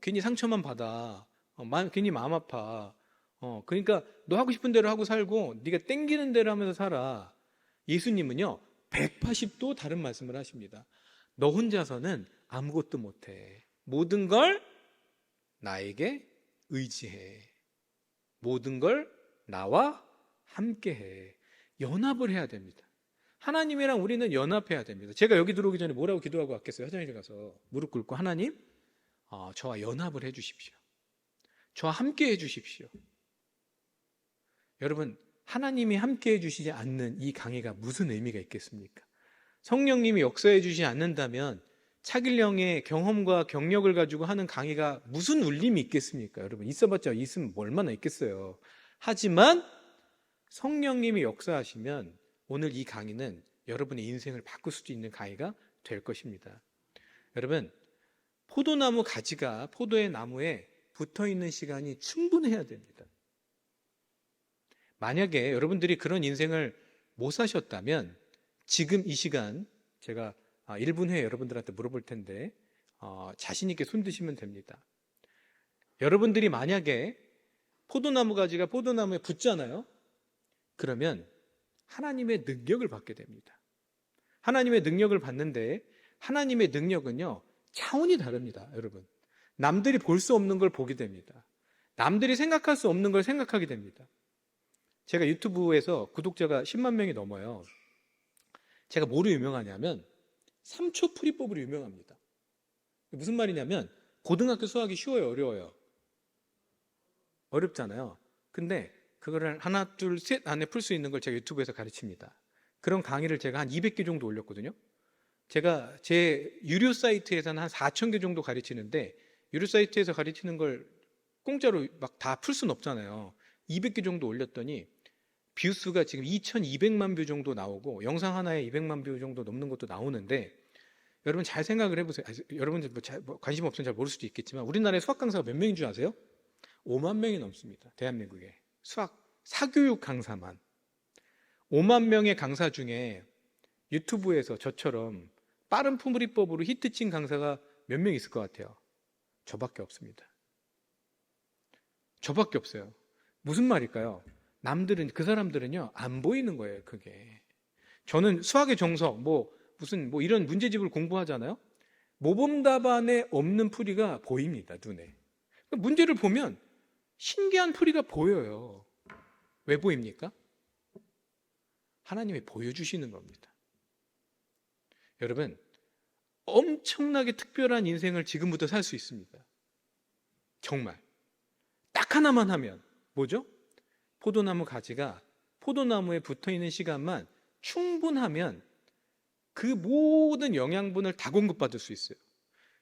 괜히 상처만 받아. 괜히 마음 아파. 그러니까 너 하고 싶은 대로 하고 살고 네가 땡기는 대로 하면서 살아. 예수님은요 180도 다른 말씀을 하십니다. 너 혼자서는 아무것도 못해. 모든 걸 나에게 의지해. 모든 걸 나와 함께해. 연합을 해야 됩니다. 하나님이랑 우리는 연합해야 됩니다. 제가 여기 들어오기 전에 뭐라고 기도하고 왔겠어요? 화장실 가서 무릎 꿇고 하나님, 저와 연합을 해 주십시오. 저와 함께 해 주십시오. 여러분, 하나님이 함께 해주시지 않는 이 강의가 무슨 의미가 있겠습니까? 성령님이 역사해 주시지 않는다면 차길령의 경험과 경력을 가지고 하는 강의가 무슨 울림이 있겠습니까? 여러분, 있어봤자 있으면 얼마나 있겠어요. 하지만 성령님이 역사하시면 오늘 이 강의는 여러분의 인생을 바꿀 수도 있는 강의가 될 것입니다. 여러분, 포도나무 가지가 포도의 나무에 붙어있는 시간이 충분해야 됩니다. 만약에 여러분들이 그런 인생을 못 사셨다면 지금 이 시간 제가 1분 후에 여러분들한테 물어볼 텐데 자신 있게 손 드시면 됩니다. 여러분들이 만약에 포도나무 가지가 포도나무에 붙잖아요. 그러면 하나님의 능력을 받게 됩니다. 하나님의 능력을 받는데 하나님의 능력은요 차원이 다릅니다. 여러분, 남들이 볼 수 없는 걸 보게 됩니다. 남들이 생각할 수 없는 걸 생각하게 됩니다. 제가 유튜브에서 구독자가 10만 명이 넘어요. 제가 뭐로 유명하냐면 3초 풀이법으로 유명합니다. 무슨 말이냐면 고등학교 수학이 쉬워요, 어려워요? 어렵잖아요. 근데 그거를 하나, 둘, 셋 안에 풀 수 있는 걸 제가 유튜브에서 가르칩니다. 그런 강의를 제가 한 200개 정도 올렸거든요. 제가 제 유료 사이트에서는 한 4,000개 정도 가르치는데 유료 사이트에서 가르치는 걸 공짜로 막 다 풀 수는 없잖아요. 200개 정도 올렸더니 뷰수가 지금 2,200만 뷰 정도 나오고 영상 하나에 200만 뷰 정도 넘는 것도 나오는데 여러분 잘 생각을 해보세요. 여러분들 뭐 관심 없으면 잘 모를 수도 있겠지만 우리나라에 수학 강사가 몇 명인 줄 아세요? 5만 명이 넘습니다. 대한민국에. 수학, 사교육 강사만. 5만 명의 강사 중에 유튜브에서 저처럼 빠른 풀이법으로 히트친 강사가 몇 명 있을 것 같아요? 저밖에 없습니다. 저밖에 없어요. 무슨 말일까요? 남들은, 그 사람들은요 안 보이는 거예요. 그게. 저는 수학의 정석 무슨 이런 문제집을 공부하잖아요. 모범답안에 없는 풀이가 보입니다. 눈에. 문제를 보면 신기한 풀이가 보여요. 왜 보입니까? 하나님이 보여주시는 겁니다. 여러분, 엄청나게 특별한 인생을 지금부터 살 수 있습니다. 정말 딱 하나만 하면. 뭐죠? 포도나무 가지가 포도나무에 붙어있는 시간만 충분하면 그 모든 영양분을 다 공급받을 수 있어요.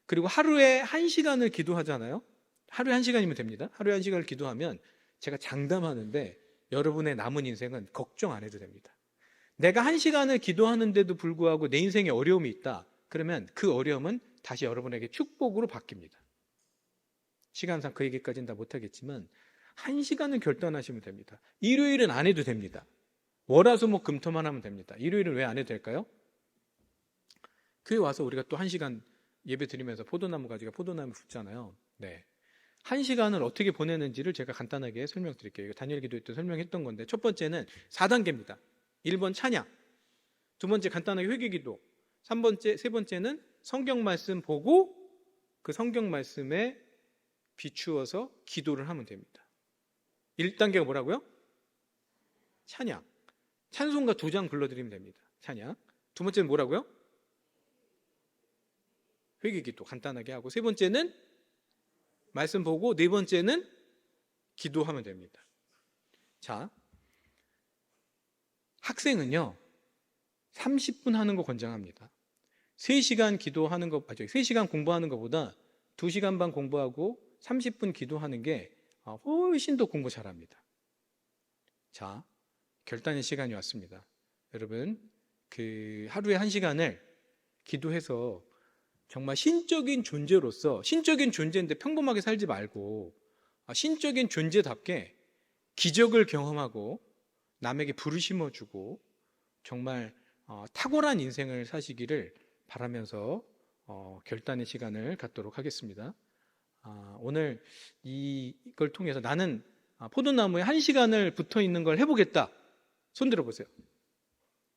그리고 하루에 1시간을 기도하잖아요. 하루에 1시간이면 됩니다. 하루에 1시간을 기도하면 제가 장담하는데 여러분의 남은 인생은 걱정 안 해도 됩니다. 내가 1시간을 기도하는데도 불구하고 내 인생에 어려움이 있다. 그러면 그 어려움은 다시 여러분에게 축복으로 바뀝니다. 시간상 그 얘기까지는 다 못하겠지만 1시간을 결단하시면 됩니다. 일요일은 안 해도 됩니다. 월화수목 금토만 하면 됩니다. 일요일은 왜 안 해도 될까요? 교회 와서 우리가 또 1시간 예배 드리면서 포도나무 가지가 포도나무에 붙잖아요. 네. 1시간을 어떻게 보내는지를 제가 간단하게 설명드릴게요. 이거 다니엘 기도회 때 설명했던 건데, 첫 번째는 4단계입니다. 1번 찬양, 두 번째 간단하게 회개기도, 세 번째는 성경 말씀 보고 그 성경 말씀에 비추어서 기도를 하면 됩니다. 1단계가 뭐라고요? 찬양. 찬송가 2장 불러드리면 됩니다. 찬양. 두 번째는 뭐라고요? 회개기도 간단하게 하고, 세 번째는 말씀 보고, 네 번째는 기도하면 됩니다. 자, 학생은요, 30분 하는 거 권장합니다. 3시간 기도하는 거, 3시간 공부하는 것보다 2시간 반 공부하고 30분 기도하는 게 훨씬 더 공부 잘합니다. 자, 결단의 시간이 왔습니다. 여러분, 그 하루에 1시간을 기도해서 정말 신적인 존재로서, 신적인 존재인데 평범하게 살지 말고 신적인 존재답게 기적을 경험하고 남에게 불을 심어주고 정말 탁월한 인생을 사시기를 바라면서 결단의 시간을 갖도록 하겠습니다. 오늘 이걸 통해서 나는 포도나무에 1시간을 붙어 있는 걸 해보겠다. 손 들어보세요.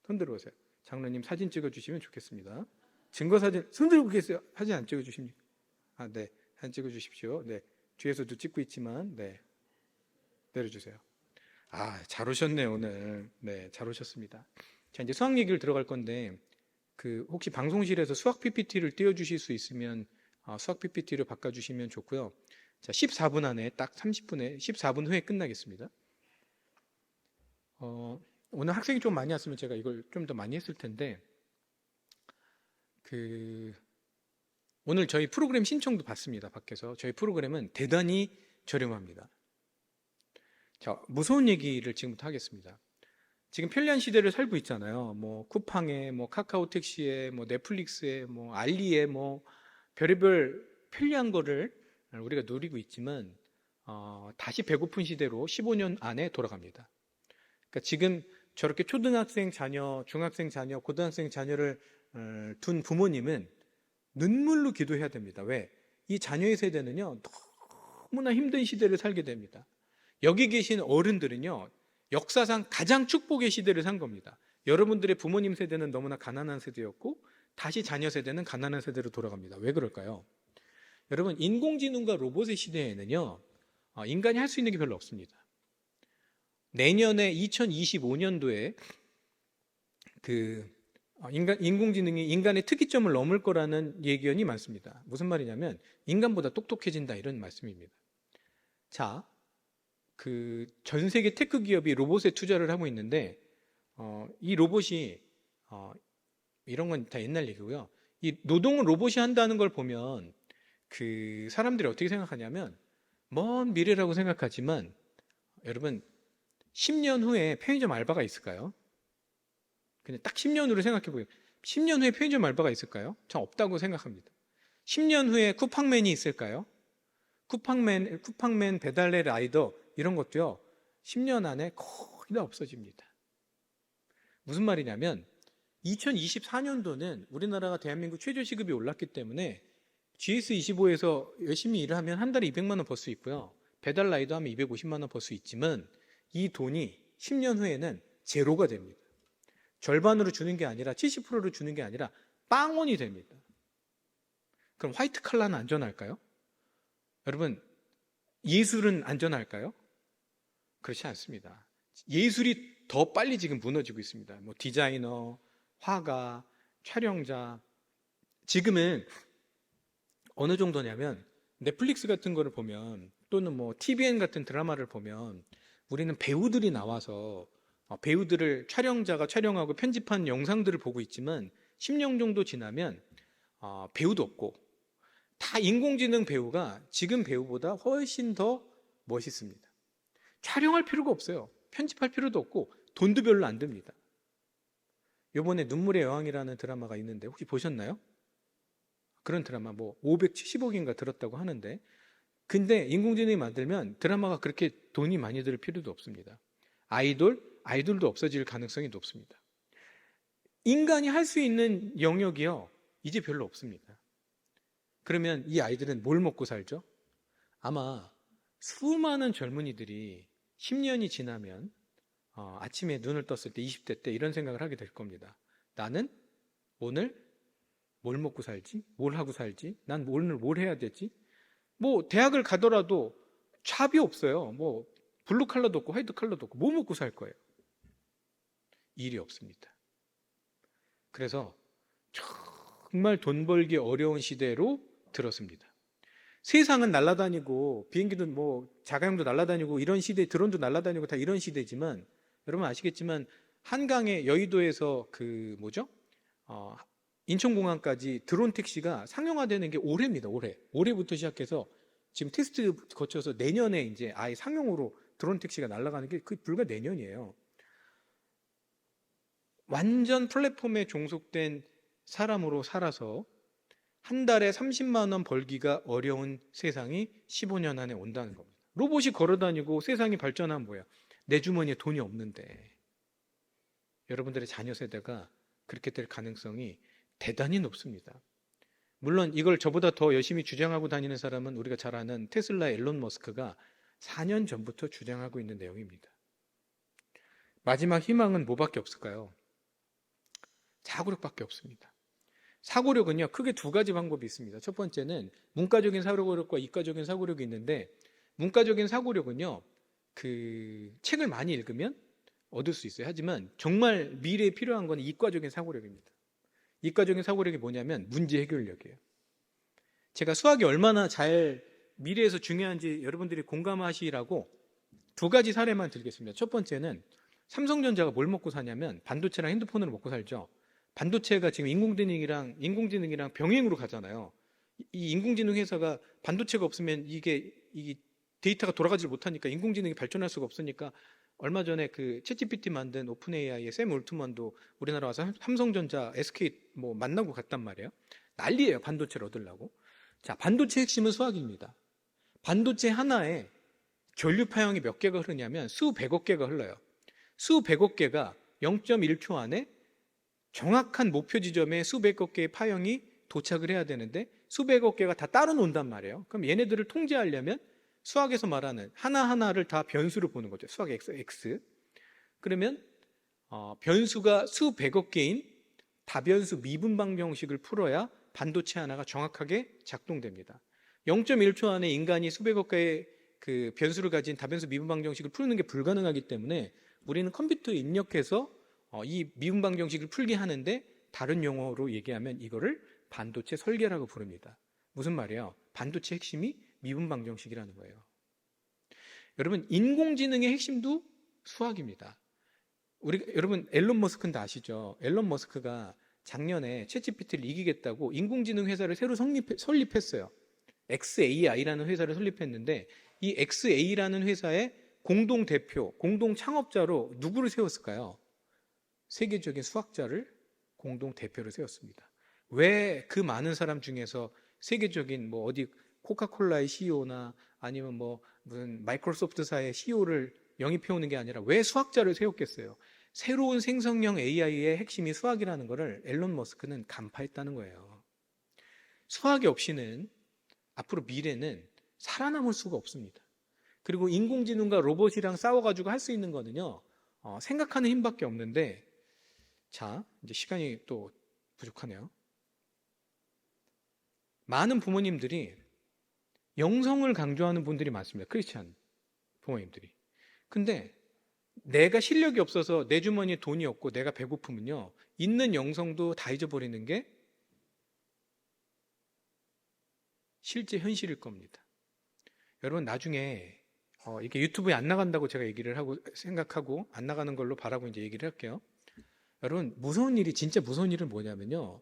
손 들어보세요. 장로님 사진 찍어주시면 좋겠습니다. 증거사진, 손 들고 계세요. 사진 안 찍어주십니까? 네. 사진 찍어주십시오. 네. 뒤에서도 찍고 있지만, 네. 내려주세요. 잘 오셨네요, 오늘. 네, 잘 오셨습니다. 자, 이제 수학 얘기를 들어갈 건데, 혹시 방송실에서 수학 PPT를 띄워주실 수 있으면, 수학 PPT를 바꿔주시면 좋고요. 자, 14분 안에, 딱 30분에, 14분 후에 끝나겠습니다. 오늘 학생이 좀 많이 왔으면 제가 이걸 좀 더 많이 했을 텐데, 오늘 저희 프로그램 신청도 받습니다, 밖에서. 저희 프로그램은 대단히 저렴합니다. 자, 무서운 얘기를 지금부터 하겠습니다. 지금 편리한 시대를 살고 있잖아요. 뭐 쿠팡에, 뭐 카카오 택시에, 뭐 넷플릭스에, 뭐 알리에, 뭐 별의별 편리한 거를 우리가 누리고 있지만 다시 배고픈 시대로 15년 안에 돌아갑니다. 그러니까 지금 저렇게 초등학생 자녀, 중학생 자녀, 고등학생 자녀를 둔 부모님은 눈물로 기도해야 됩니다. 왜? 이 자녀의 세대는요, 너무나 힘든 시대를 살게 됩니다. 여기 계신 어른들은요, 역사상 가장 축복의 시대를 산 겁니다. 여러분들의 부모님 세대는 너무나 가난한 세대였고, 다시 자녀 세대는 가난한 세대로 돌아갑니다. 왜 그럴까요? 여러분, 인공지능과 로봇의 시대에는요, 인간이 할 수 있는 게 별로 없습니다. 내년에 2025년도에 인공지능이 인간의 특이점을 넘을 거라는 예견이 많습니다. 무슨 말이냐면 인간보다 똑똑해진다, 이런 말씀입니다. 자, 전 세계 테크 기업이 로봇에 투자를 하고 있는데 이 로봇이 이런 건 다 옛날 얘기고요. 이 노동을 로봇이 한다는 걸 보면 사람들이 어떻게 생각하냐면 먼 미래라고 생각하지만 여러분 10년 후에 편의점 알바가 있을까요? 그냥 딱 10년 후로 생각해 보세요. 10년 후에 편의점 알바가 있을까요? 전 없다고 생각합니다. 10년 후에 쿠팡맨이 있을까요? 쿠팡맨 배달의 라이더 이런 것도요, 10년 안에 거의 다 없어집니다. 무슨 말이냐면 2024년도는 우리나라가 대한민국 최저시급이 올랐기 때문에 GS25에서 열심히 일을 하면 한 달에 200만 원 벌 수 있고요. 배달 라이더 하면 250만 원 벌 수 있지만 이 돈이 10년 후에는 제로가 됩니다. 절반으로 주는 게 아니라 70%로 주는 게 아니라 빵원이 됩니다. 그럼 화이트 칼라는 안전할까요? 여러분, 예술은 안전할까요? 그렇지 않습니다. 예술이 더 빨리 지금 무너지고 있습니다. 뭐 디자이너, 화가, 촬영자. 지금은 어느 정도냐면 넷플릭스 같은 거를 보면 또는 뭐 TVN 같은 드라마를 보면 우리는 배우들이 나와서 배우들을 촬영자가 촬영하고 편집한 영상들을 보고 있지만 10년 정도 지나면 배우도 없고 다 인공지능 배우가 지금 배우보다 훨씬 더 멋있습니다. 촬영할 필요가 없어요. 편집할 필요도 없고 돈도 별로 안 듭니다. 이번에 눈물의 여왕이라는 드라마가 있는데 혹시 보셨나요? 그런 드라마 뭐 570억인가 들었다고 하는데, 근데 인공지능이 만들면 드라마가 그렇게 돈이 많이 들 필요도 없습니다. 아이돌도 없어질 가능성이 높습니다. 인간이 할 수 있는 영역이요, 이제 별로 없습니다. 그러면 이 아이들은 뭘 먹고 살죠? 아마 수많은 젊은이들이 10년이 지나면 아침에 눈을 떴을 때 20대 때 이런 생각을 하게 될 겁니다. 나는 오늘 뭘 먹고 살지? 뭘 하고 살지? 난 오늘 뭘 해야 되지? 뭐 대학을 가더라도 잡이 없어요. 뭐 블루 칼라도 없고 화이트 칼라도 없고 뭐 먹고 살 거예요? 일이 없습니다. 그래서 정말 돈 벌기 어려운 시대로 들었습니다. 세상은 날아다니고 비행기도 뭐 자가용도 날아다니고 이런 시대, 드론도 날아다니고 다 이런 시대지만 여러분 아시겠지만 한강에 여의도에서 그 뭐죠? 인천공항까지 드론 택시가 상용화되는 게 올해입니다. 올해부터 시작해서 지금 테스트 거쳐서 내년에 이제 아예 상용으로 드론 택시가 날아가는 게 그 불과 내년이에요. 완전 플랫폼에 종속된 사람으로 살아서 한 달에 30만 원 벌기가 어려운 세상이 15년 안에 온다는 겁니다. 로봇이 걸어다니고 세상이 발전하면 뭐야? 내 주머니에 돈이 없는데 여러분들의 자녀 세대가 그렇게 될 가능성이 대단히 높습니다. 물론 이걸 저보다 더 열심히 주장하고 다니는 사람은 우리가 잘 아는 테슬라의 앨런 머스크가 4년 전부터 주장하고 있는 내용입니다. 마지막 희망은 뭐밖에 없을까요? 사고력밖에 없습니다. 사고력은요, 크게 두 가지 방법이 있습니다. 첫 번째는 문과적인 사고력과 이과적인 사고력이 있는데, 문과적인 사고력은요, 그 책을 많이 읽으면 얻을 수 있어요. 하지만 정말 미래에 필요한 건 이과적인 사고력입니다. 이과적인 사고력이 뭐냐면 문제 해결력이에요. 제가 수학이 얼마나 잘 미래에서 중요한지 여러분들이 공감하시라고 두 가지 사례만 들겠습니다. 첫 번째는 삼성전자가 뭘 먹고 사냐면 반도체랑 핸드폰으로 먹고 살죠. 반도체가 지금 인공지능이랑 병행으로 가잖아요. 이 인공지능 회사가 반도체가 없으면 이게 데이터가 돌아가지 못하니까 인공지능이 발전할 수가 없으니까 얼마 전에 그 챗GPT 만든 오픈 AI의 샘 올트만도 우리나라 와서 삼성전자, SK 뭐 만나고 갔단 말이에요. 난리예요. 반도체를 얻으려고. 자, 반도체 핵심은 수학입니다. 반도체 하나에 전류파형이 몇 개가 흐르냐면 수백억 개가 흘러요. 수백억 개가 0.1초 안에 정확한 목표 지점에 수백억 개의 파형이 도착을 해야 되는데 수백억 개가 다 따로 논단 말이에요. 그럼 얘네들을 통제하려면 수학에서 말하는 하나하나를 다 변수로 보는 거죠. 수학 x. 그러면 변수가 수백억 개인 다변수 미분방 형식을 풀어야 반도체 하나가 정확하게 작동됩니다. 0.1초 안에 인간이 수백억 개의 그 변수를 가진 다변수 미분방 형식을 푸는 게 불가능하기 때문에 우리는 컴퓨터에 입력해서 이 미분방 형식을 풀게 하는데 다른 용어로 얘기하면 이거를 반도체 설계라고 부릅니다. 무슨 말이에요? 반도체 핵심이 미분방 형식이라는 거예요. 여러분, 인공지능의 핵심도 수학입니다. 여러분, 앨런 머스크는 다 아시죠? 앨런 머스크가 작년에 챗GPT를 이기겠다고 인공지능 회사를 새로 설립했어요. xAI라는 회사를 설립했는데 이 xAI라는 회사의 공동 대표, 공동 창업자로 누구를 세웠을까요? 세계적인 수학자를 공동 대표로 세웠습니다. 왜 그 많은 사람 중에서 세계적인 뭐 어디 코카콜라의 CEO나 아니면 뭐 무슨 마이크로소프트사의 CEO를 영입해 오는 게 아니라 왜 수학자를 세웠겠어요? 새로운 생성형 AI의 핵심이 수학이라는 것을 앨런 머스크는 간파했다는 거예요. 수학이 없이는 앞으로 미래는 살아남을 수가 없습니다. 그리고 인공지능과 로봇이랑 싸워가지고 할 수 있는 거는요, 생각하는 힘밖에 없는데, 자, 이제 시간이 또 부족하네요. 많은 부모님들이 영성을 강조하는 분들이 많습니다. 크리스찬 부모님들이. 근데 내가 실력이 없어서 내 주머니에 돈이 없고 내가 배고프면요, 있는 영성도 다 잊어버리는 게 실제 현실일 겁니다. 여러분, 나중에 이게 유튜브에 안 나간다고 제가 얘기를 하고 생각하고 안 나가는 걸로 바라고 이제 얘기를 할게요. 여러분, 진짜 무서운 일은 뭐냐면요,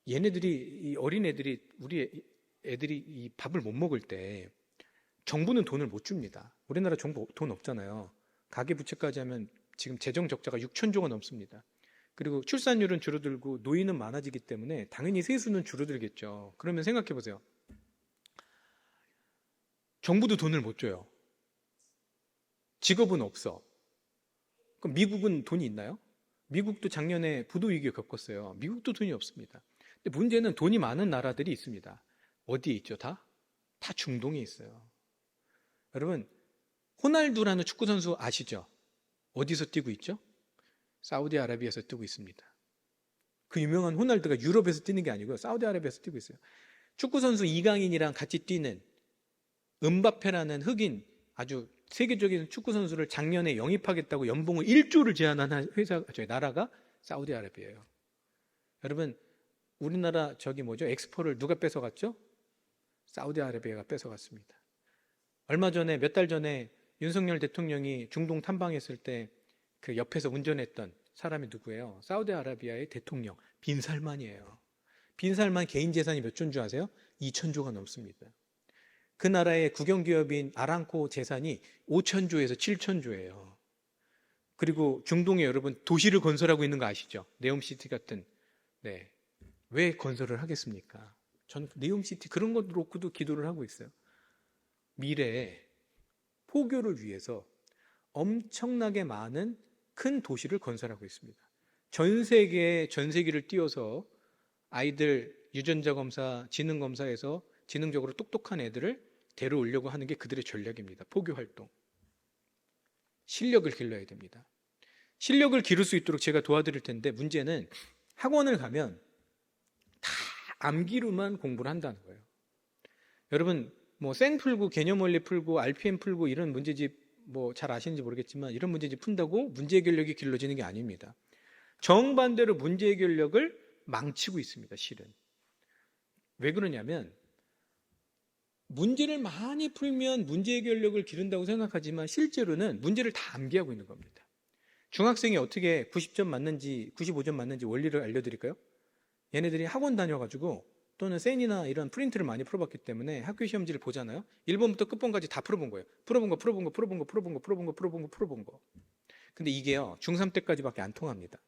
이 어린애들이, 우리 애들이 이 밥을 못 먹을 때 정부는 돈을 못 줍니다. 우리나라 정부 돈 없잖아요. 가계부채까지 하면 지금 재정 적자가 6천조가 넘습니다. 그리고 출산율은 줄어들고 노인은 많아지기 때문에 당연히 세수는 줄어들겠죠. 그러면 생각해 보세요. 정부도 돈을 못 줘요. 직업은 없어. 그럼 미국은 돈이 있나요? 미국도 작년에 부도위기를 겪었어요. 미국도 돈이 없습니다. 근데 문제는 돈이 많은 나라들이 있습니다. 어디에 있죠? 다 중동에 있어요. 여러분, 호날두라는 축구선수 아시죠? 어디서 뛰고 있죠? 사우디아라비아에서 뛰고 있습니다. 그 유명한 호날두가 유럽에서 뛰는 게 아니고요, 사우디아라비아에서 뛰고 있어요. 축구선수 이강인이랑 같이 뛰는 음바페라는 흑인 아주 세계적인 축구선수를 작년에 영입하겠다고 연봉을 1조를 제안한 나라가 사우디아라비아예요. 여러분, 우리나라 엑스포를 누가 뺏어갔죠? 사우디아라비아가 뺏어갔습니다. 얼마 전에, 몇 달 전에 윤석열 대통령이 중동 탐방했을 때 그 옆에서 운전했던 사람이 누구예요? 사우디아라비아의 대통령 빈살만이에요. 빈살만 개인 재산이 몇 조인 줄 아세요? 2,000조가 넘습니다. 그 나라의 국영기업인 아람코 재산이 5,000조에서 7,000조예요. 그리고 중동에 여러분 도시를 건설하고 있는 거 아시죠? 네옴시티 같은. 네. 왜 건설을 하겠습니까? 전 네옴시티 그런 것 놓고도 기도를 하고 있어요. 미래에 포교를 위해서 엄청나게 많은 큰 도시를 건설하고 있습니다. 전 세계에 전세기를 띄워서 아이들 유전자 검사, 지능 검사에서 지능적으로 똑똑한 애들을 데려오려고 하는 게 그들의 전략입니다. 포교 활동. 실력을 길러야 됩니다. 실력을 기를 수 있도록 제가 도와드릴 텐데 문제는 학원을 가면 다 암기로만 공부를 한다는 거예요. 여러분 뭐 생 풀고 개념 원리 풀고 RPM 풀고 이런 문제집 뭐 잘 아시는지 모르겠지만 이런 문제집 푼다고 문제 해결력이 길러지는 게 아닙니다. 정반대로 문제 해결력을 망치고 있습니다. 실은. 왜 그러냐면 문제를 많이 풀면 문제 해결력을 기른다고 생각하지만 실제로는 문제를 다 암기하고 있는 겁니다. 중학생이 어떻게 90점 맞는지 95점 맞는지 원리를 알려드릴까요? 얘네들이 학원 다녀가지고 또는 센이나 이런 프린트를 많이 풀어봤기 때문에 학교 시험지를 보잖아요. 1번부터 끝번까지 다 풀어본 거예요. 풀어본 거. 근데 이게요, 중3 때까지밖에 안 통합니다.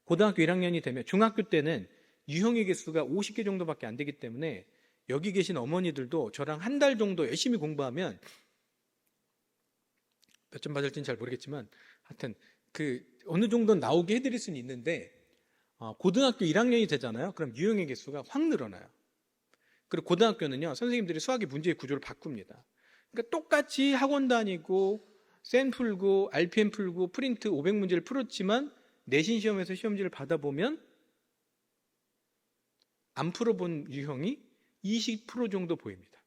고등학교 1학년이 되면, 중학교 때는 유형의 개수가 50개 정도밖에 안 되기 때문에 여기 계신 어머니들도 저랑 한 달 정도 열심히 공부하면 몇 점 받을지는 잘 모르겠지만 하여튼 그 어느 정도는 나오게 해드릴 수는 있는데 고등학교 1학년이 되잖아요. 그럼 유형의 개수가 확 늘어나요. 그리고 고등학교는요, 선생님들이 수학의 문제의 구조를 바꿉니다. 그러니까 똑같이 학원 다니고 센 풀고 RPM 풀고 프린트 500문제를 풀었지만 내신 시험에서 시험지를 받아보면 안 풀어본 유형이 20% 정도 보입니다.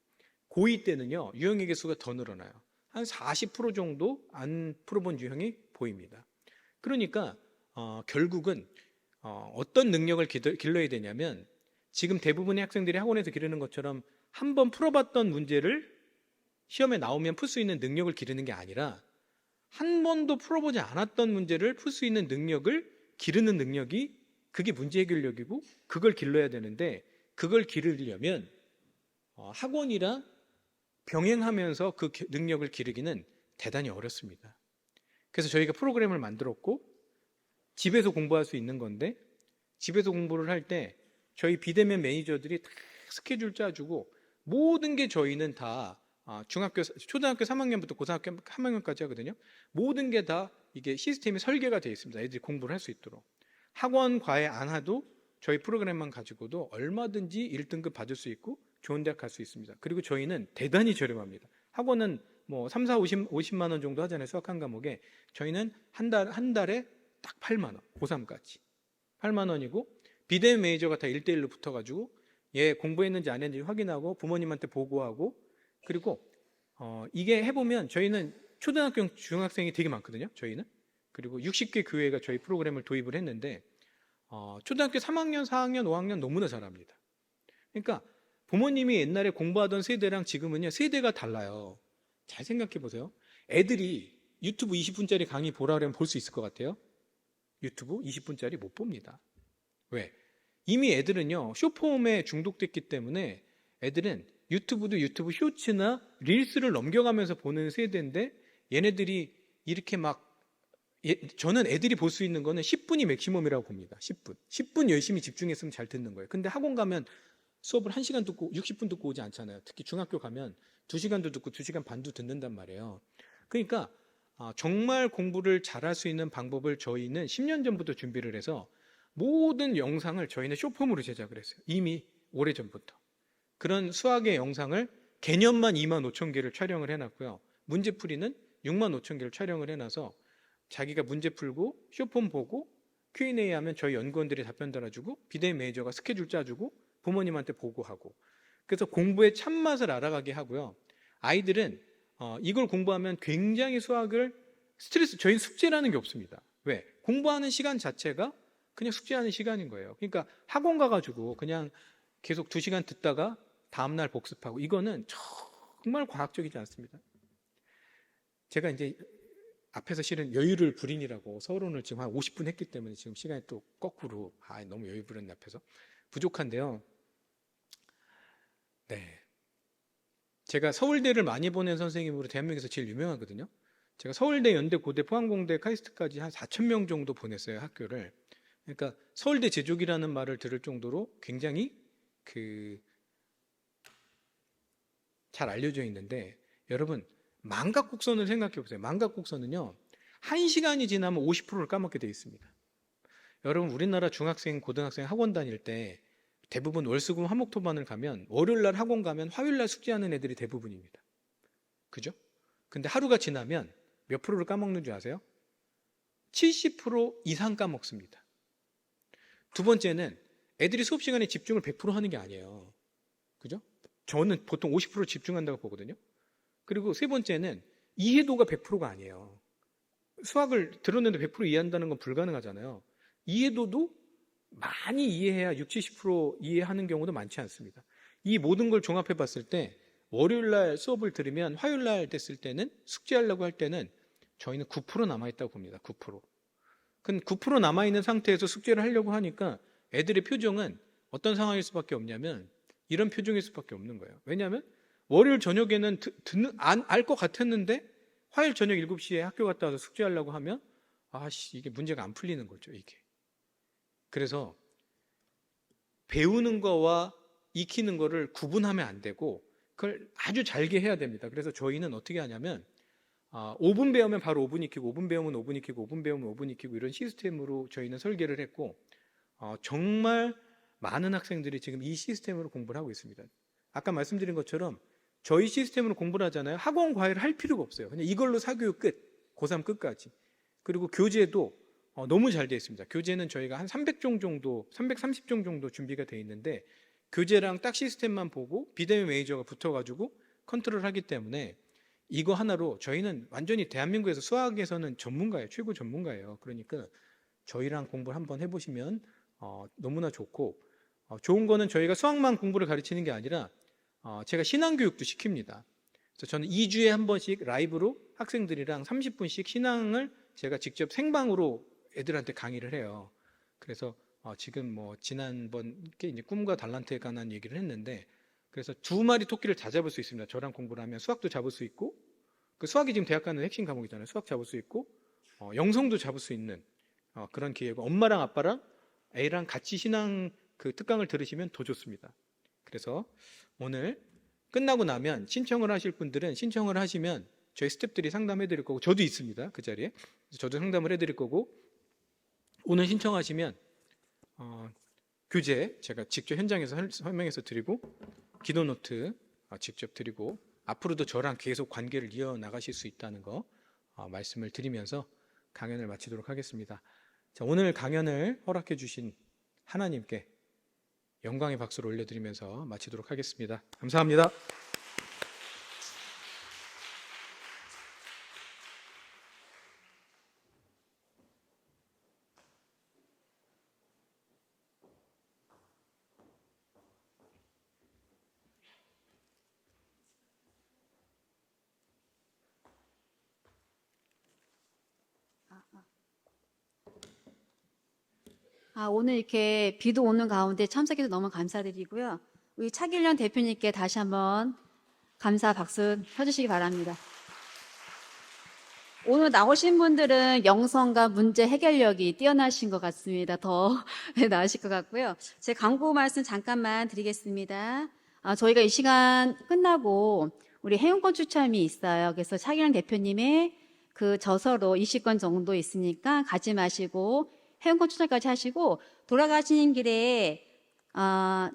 고2 때는요, 유형의 개수가 더 늘어나요. 한 40% 정도 안 풀어본 유형이 보입니다. 그러니까 결국은 어떤 능력을 길러야 되냐면 지금 대부분의 학생들이 학원에서 기르는 것처럼 한번 풀어봤던 문제를 시험에 나오면 풀 수 있는 능력을 기르는 게 아니라 한 번도 풀어보지 않았던 문제를 풀 수 있는 능력을 기르는 능력이 그게 문제 해결력이고 그걸 길러야 되는데 그걸 기르려면 학원이랑 병행하면서 그 능력을 기르기는 대단히 어렵습니다. 그래서 저희가 프로그램을 만들었고 집에서 공부할 수 있는 건데 집에서 공부를 할 때 저희 비대면 매니저들이 다 스케줄 짜주고 모든 게 저희는 다 초등학교 3학년부터 고등학교 3학년까지 하거든요. 모든 게 다 이게 시스템이 설계가 되어 있습니다. 애들이 공부를 할 수 있도록. 학원 과외 안 하도 저희 프로그램만 가지고도 얼마든지 1등급 받을 수 있고 좋은 대학 갈 수 있습니다. 그리고 저희는 대단히 저렴합니다. 학원은 뭐 3, 4, 50만 원 정도 하잖아요. 수학 한 과목에. 저희는 한 달에 딱 8만 원. 고3까지. 8만 원이고 비대면 매니저가 다 1대1로 붙어가지고 얘 공부했는지 안 했는지 확인하고 부모님한테 보고하고 그리고 이게 해보면 저희는 초등학교 중학생이 되게 많거든요. 저희는. 그리고 60개 교회가 저희 프로그램을 도입을 했는데 초등학교 3학년, 4학년, 5학년 너무나 잘합니다. 그러니까 부모님이 옛날에 공부하던 세대랑 지금은요 세대가 달라요. 잘 생각해 보세요. 애들이 유튜브 20분짜리 강의 보라 그러면 볼 수 있을 것 같아요? 유튜브 20분짜리 못 봅니다. 왜? 이미 애들은요 숏폼에 중독됐기 때문에 애들은 유튜브도 유튜브 쇼츠나 릴스를 넘겨가면서 보는 세대인데 얘네들이 이렇게 저는 애들이 볼 수 있는 거는 10분이 맥시멈이라고 봅니다. 10분 열심히 집중했으면 잘 듣는 거예요. 근데 학원 가면 수업을 1시간 듣고 60분 듣고 오지 않잖아요. 특히 중학교 가면 2시간도 듣고 2시간 반도 듣는단 말이에요. 그러니까 정말 공부를 잘할 수 있는 방법을 저희는 10년 전부터 준비를 해서 모든 영상을 저희는 숏폼으로 제작을 했어요. 이미 오래전부터. 그런 수학의 영상을 개념만 25,000개를 촬영을 해놨고요. 문제풀이는 65,000개를 촬영을 해놔서 자기가 문제 풀고 숏폼 보고 Q&A 하면 저희 연구원들이 답변 달아주고 비대면 매니저가 스케줄 짜주고 부모님한테 보고하고 그래서 공부의 참맛을 알아가게 하고요. 아이들은 이걸 공부하면 굉장히 수학을 저희는 숙제라는 게 없습니다. 왜? 공부하는 시간 자체가 그냥 숙제하는 시간인 거예요. 그러니까 학원 가가지고 그냥 계속 2시간 듣다가 다음날 복습하고, 이거는 정말 과학적이지 않습니다. 제가 이제 앞에서 실은 여유를 부린이라고 서론을 지금 한 50분 했기 때문에 지금 시간이 또 거꾸로, 너무 여유 부렸네 앞에서. 부족한데요. 네. 제가 서울대를 많이 보낸 선생님으로 대한민국에서 제일 유명하거든요. 제가 서울대, 연대, 고대, 포항공대, 카이스트까지 한 4,000명 정도 보냈어요, 학교를. 그러니까 서울대 제족이라는 말을 들을 정도로 굉장히 잘 알려져 있는데, 여러분 망각곡선을 생각해 보세요. 망각곡선은요, 1시간이 지나면 50%를 까먹게 되어 있습니다. 여러분 우리나라 중학생, 고등학생 학원 다닐 때 대부분 월수금 화목토반을 가면 월요일날 학원 가면 화요일날 숙제하는 애들이 대부분입니다. 그죠? 근데 하루가 지나면 몇 프로를 까먹는 줄 아세요? 70% 이상 까먹습니다. 두 번째는 애들이 수업 시간에 집중을 100% 하는 게 아니에요. 그죠? 저는 보통 50% 집중한다고 보거든요. 그리고 세 번째는 이해도가 100%가 아니에요. 수학을 들었는데 100% 이해한다는 건 불가능하잖아요. 이해도도 많이 이해해야 60, 70% 이해하는 경우도 많지 않습니다. 이 모든 걸 종합해 봤을 때 월요일날 수업을 들으면 화요일날 됐을 때는, 숙제하려고 할 때는 저희는 9% 남아있다고 봅니다. 9%. 그럼 9% 남아있는 상태에서 숙제를 하려고 하니까 애들의 표정은 어떤 상황일 수밖에 없냐면 이런 표정일 수밖에 없는 거예요. 왜냐하면 월요일 저녁에는 알 것 같았는데 화요일 저녁 7시에 학교 갔다 와서 숙제하려고 하면 이게 문제가 안 풀리는 거죠, 이게. 그래서 배우는 거와 익히는 거를 구분하면 안 되고 그걸 아주 잘게 해야 됩니다. 그래서 저희는 어떻게 하냐면 5분 배우면 바로 5분 익히고, 5분 배우면 5분 익히고, 5분 배우면 5분 익히고, 이런 시스템으로 저희는 설계를 했고, 정말 많은 학생들이 지금 이 시스템으로 공부를 하고 있습니다. 아까 말씀드린 것처럼 저희 시스템으로 공부를 하잖아요. 학원 과외를 할 필요가 없어요. 그냥 이걸로 사교육 끝, 고3 끝까지. 그리고 교재도 너무 잘 되어 있습니다. 교재는 저희가 한 300종 정도, 330종 정도 준비가 되어 있는데, 교재랑 딱 시스템만 보고 비대면 매니저가 붙어가지고 컨트롤 하기 때문에 이거 하나로 저희는 완전히 대한민국에서 수학에서는 전문가예요. 최고 전문가예요. 그러니까 저희랑 공부를 한번 해보시면 너무나 좋고, 좋은 거는 저희가 수학만 공부를 가르치는 게 아니라 제가 신앙교육도 시킵니다. 그래서 저는 2주에 한 번씩 라이브로 학생들이랑 30분씩 신앙을 제가 직접 생방으로 애들한테 강의를 해요. 그래서 지금 지난번 이제 꿈과 달란트에 관한 얘기를 했는데, 그래서 2마리 토끼를 다 잡을 수 있습니다. 저랑 공부를 하면 수학도 잡을 수 있고, 그 수학이 지금 대학 가는 핵심 과목이잖아요. 수학 잡을 수 있고, 영성도 잡을 수 있는 그런 기회고, 엄마랑 아빠랑 애랑 같이 신앙 특강을 들으시면 더 좋습니다. 그래서 오늘 끝나고 나면 신청을 하실 분들은 신청을 하시면 저희 스태프들이 상담해 드릴 거고, 저도 있습니다. 그 자리에. 저도 상담을 해 드릴 거고, 오늘 신청하시면 교재 제가 직접 현장에서 설명해서 드리고, 기도 노트 직접 드리고, 앞으로도 저랑 계속 관계를 이어나가실 수 있다는 거 말씀을 드리면서 강연을 마치도록 하겠습니다. 자, 오늘 강연을 허락해 주신 하나님께 영광의 박수를 올려드리면서 마치도록 하겠습니다. 감사합니다. 오늘 이렇게 비도 오는 가운데 참석해서 너무 감사드리고요. 우리 차길련 대표님께 다시 한번 감사 박수 쳐주시기 바랍니다. 오늘 나오신 분들은 영성과 문제 해결력이 뛰어나신 것 같습니다. 더 나으실 것 같고요. 제 광고 말씀 잠깐만 드리겠습니다. 저희가 이 시간 끝나고 우리 회원권 추첨이 있어요. 그래서 차길련 대표님의 그 저서로 20권 정도 있으니까 가지 마시고 회원권 추첨까지 하시고, 돌아가시는 길에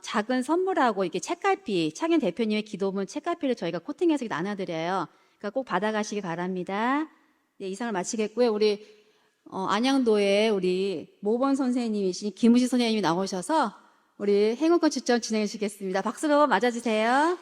작은 선물하고 이렇게 책갈피, 차길련 대표님의 기도문 책갈피를 저희가 코팅해서 나눠드려요. 그러니까 꼭 받아가시기 바랍니다. 네, 이상을 마치겠고요. 우리 안양도에 우리 모범 선생님이신 김우식 선생님이 나오셔서 우리 행운권 추첨 진행해 주시겠습니다. 박수로 맞아주세요.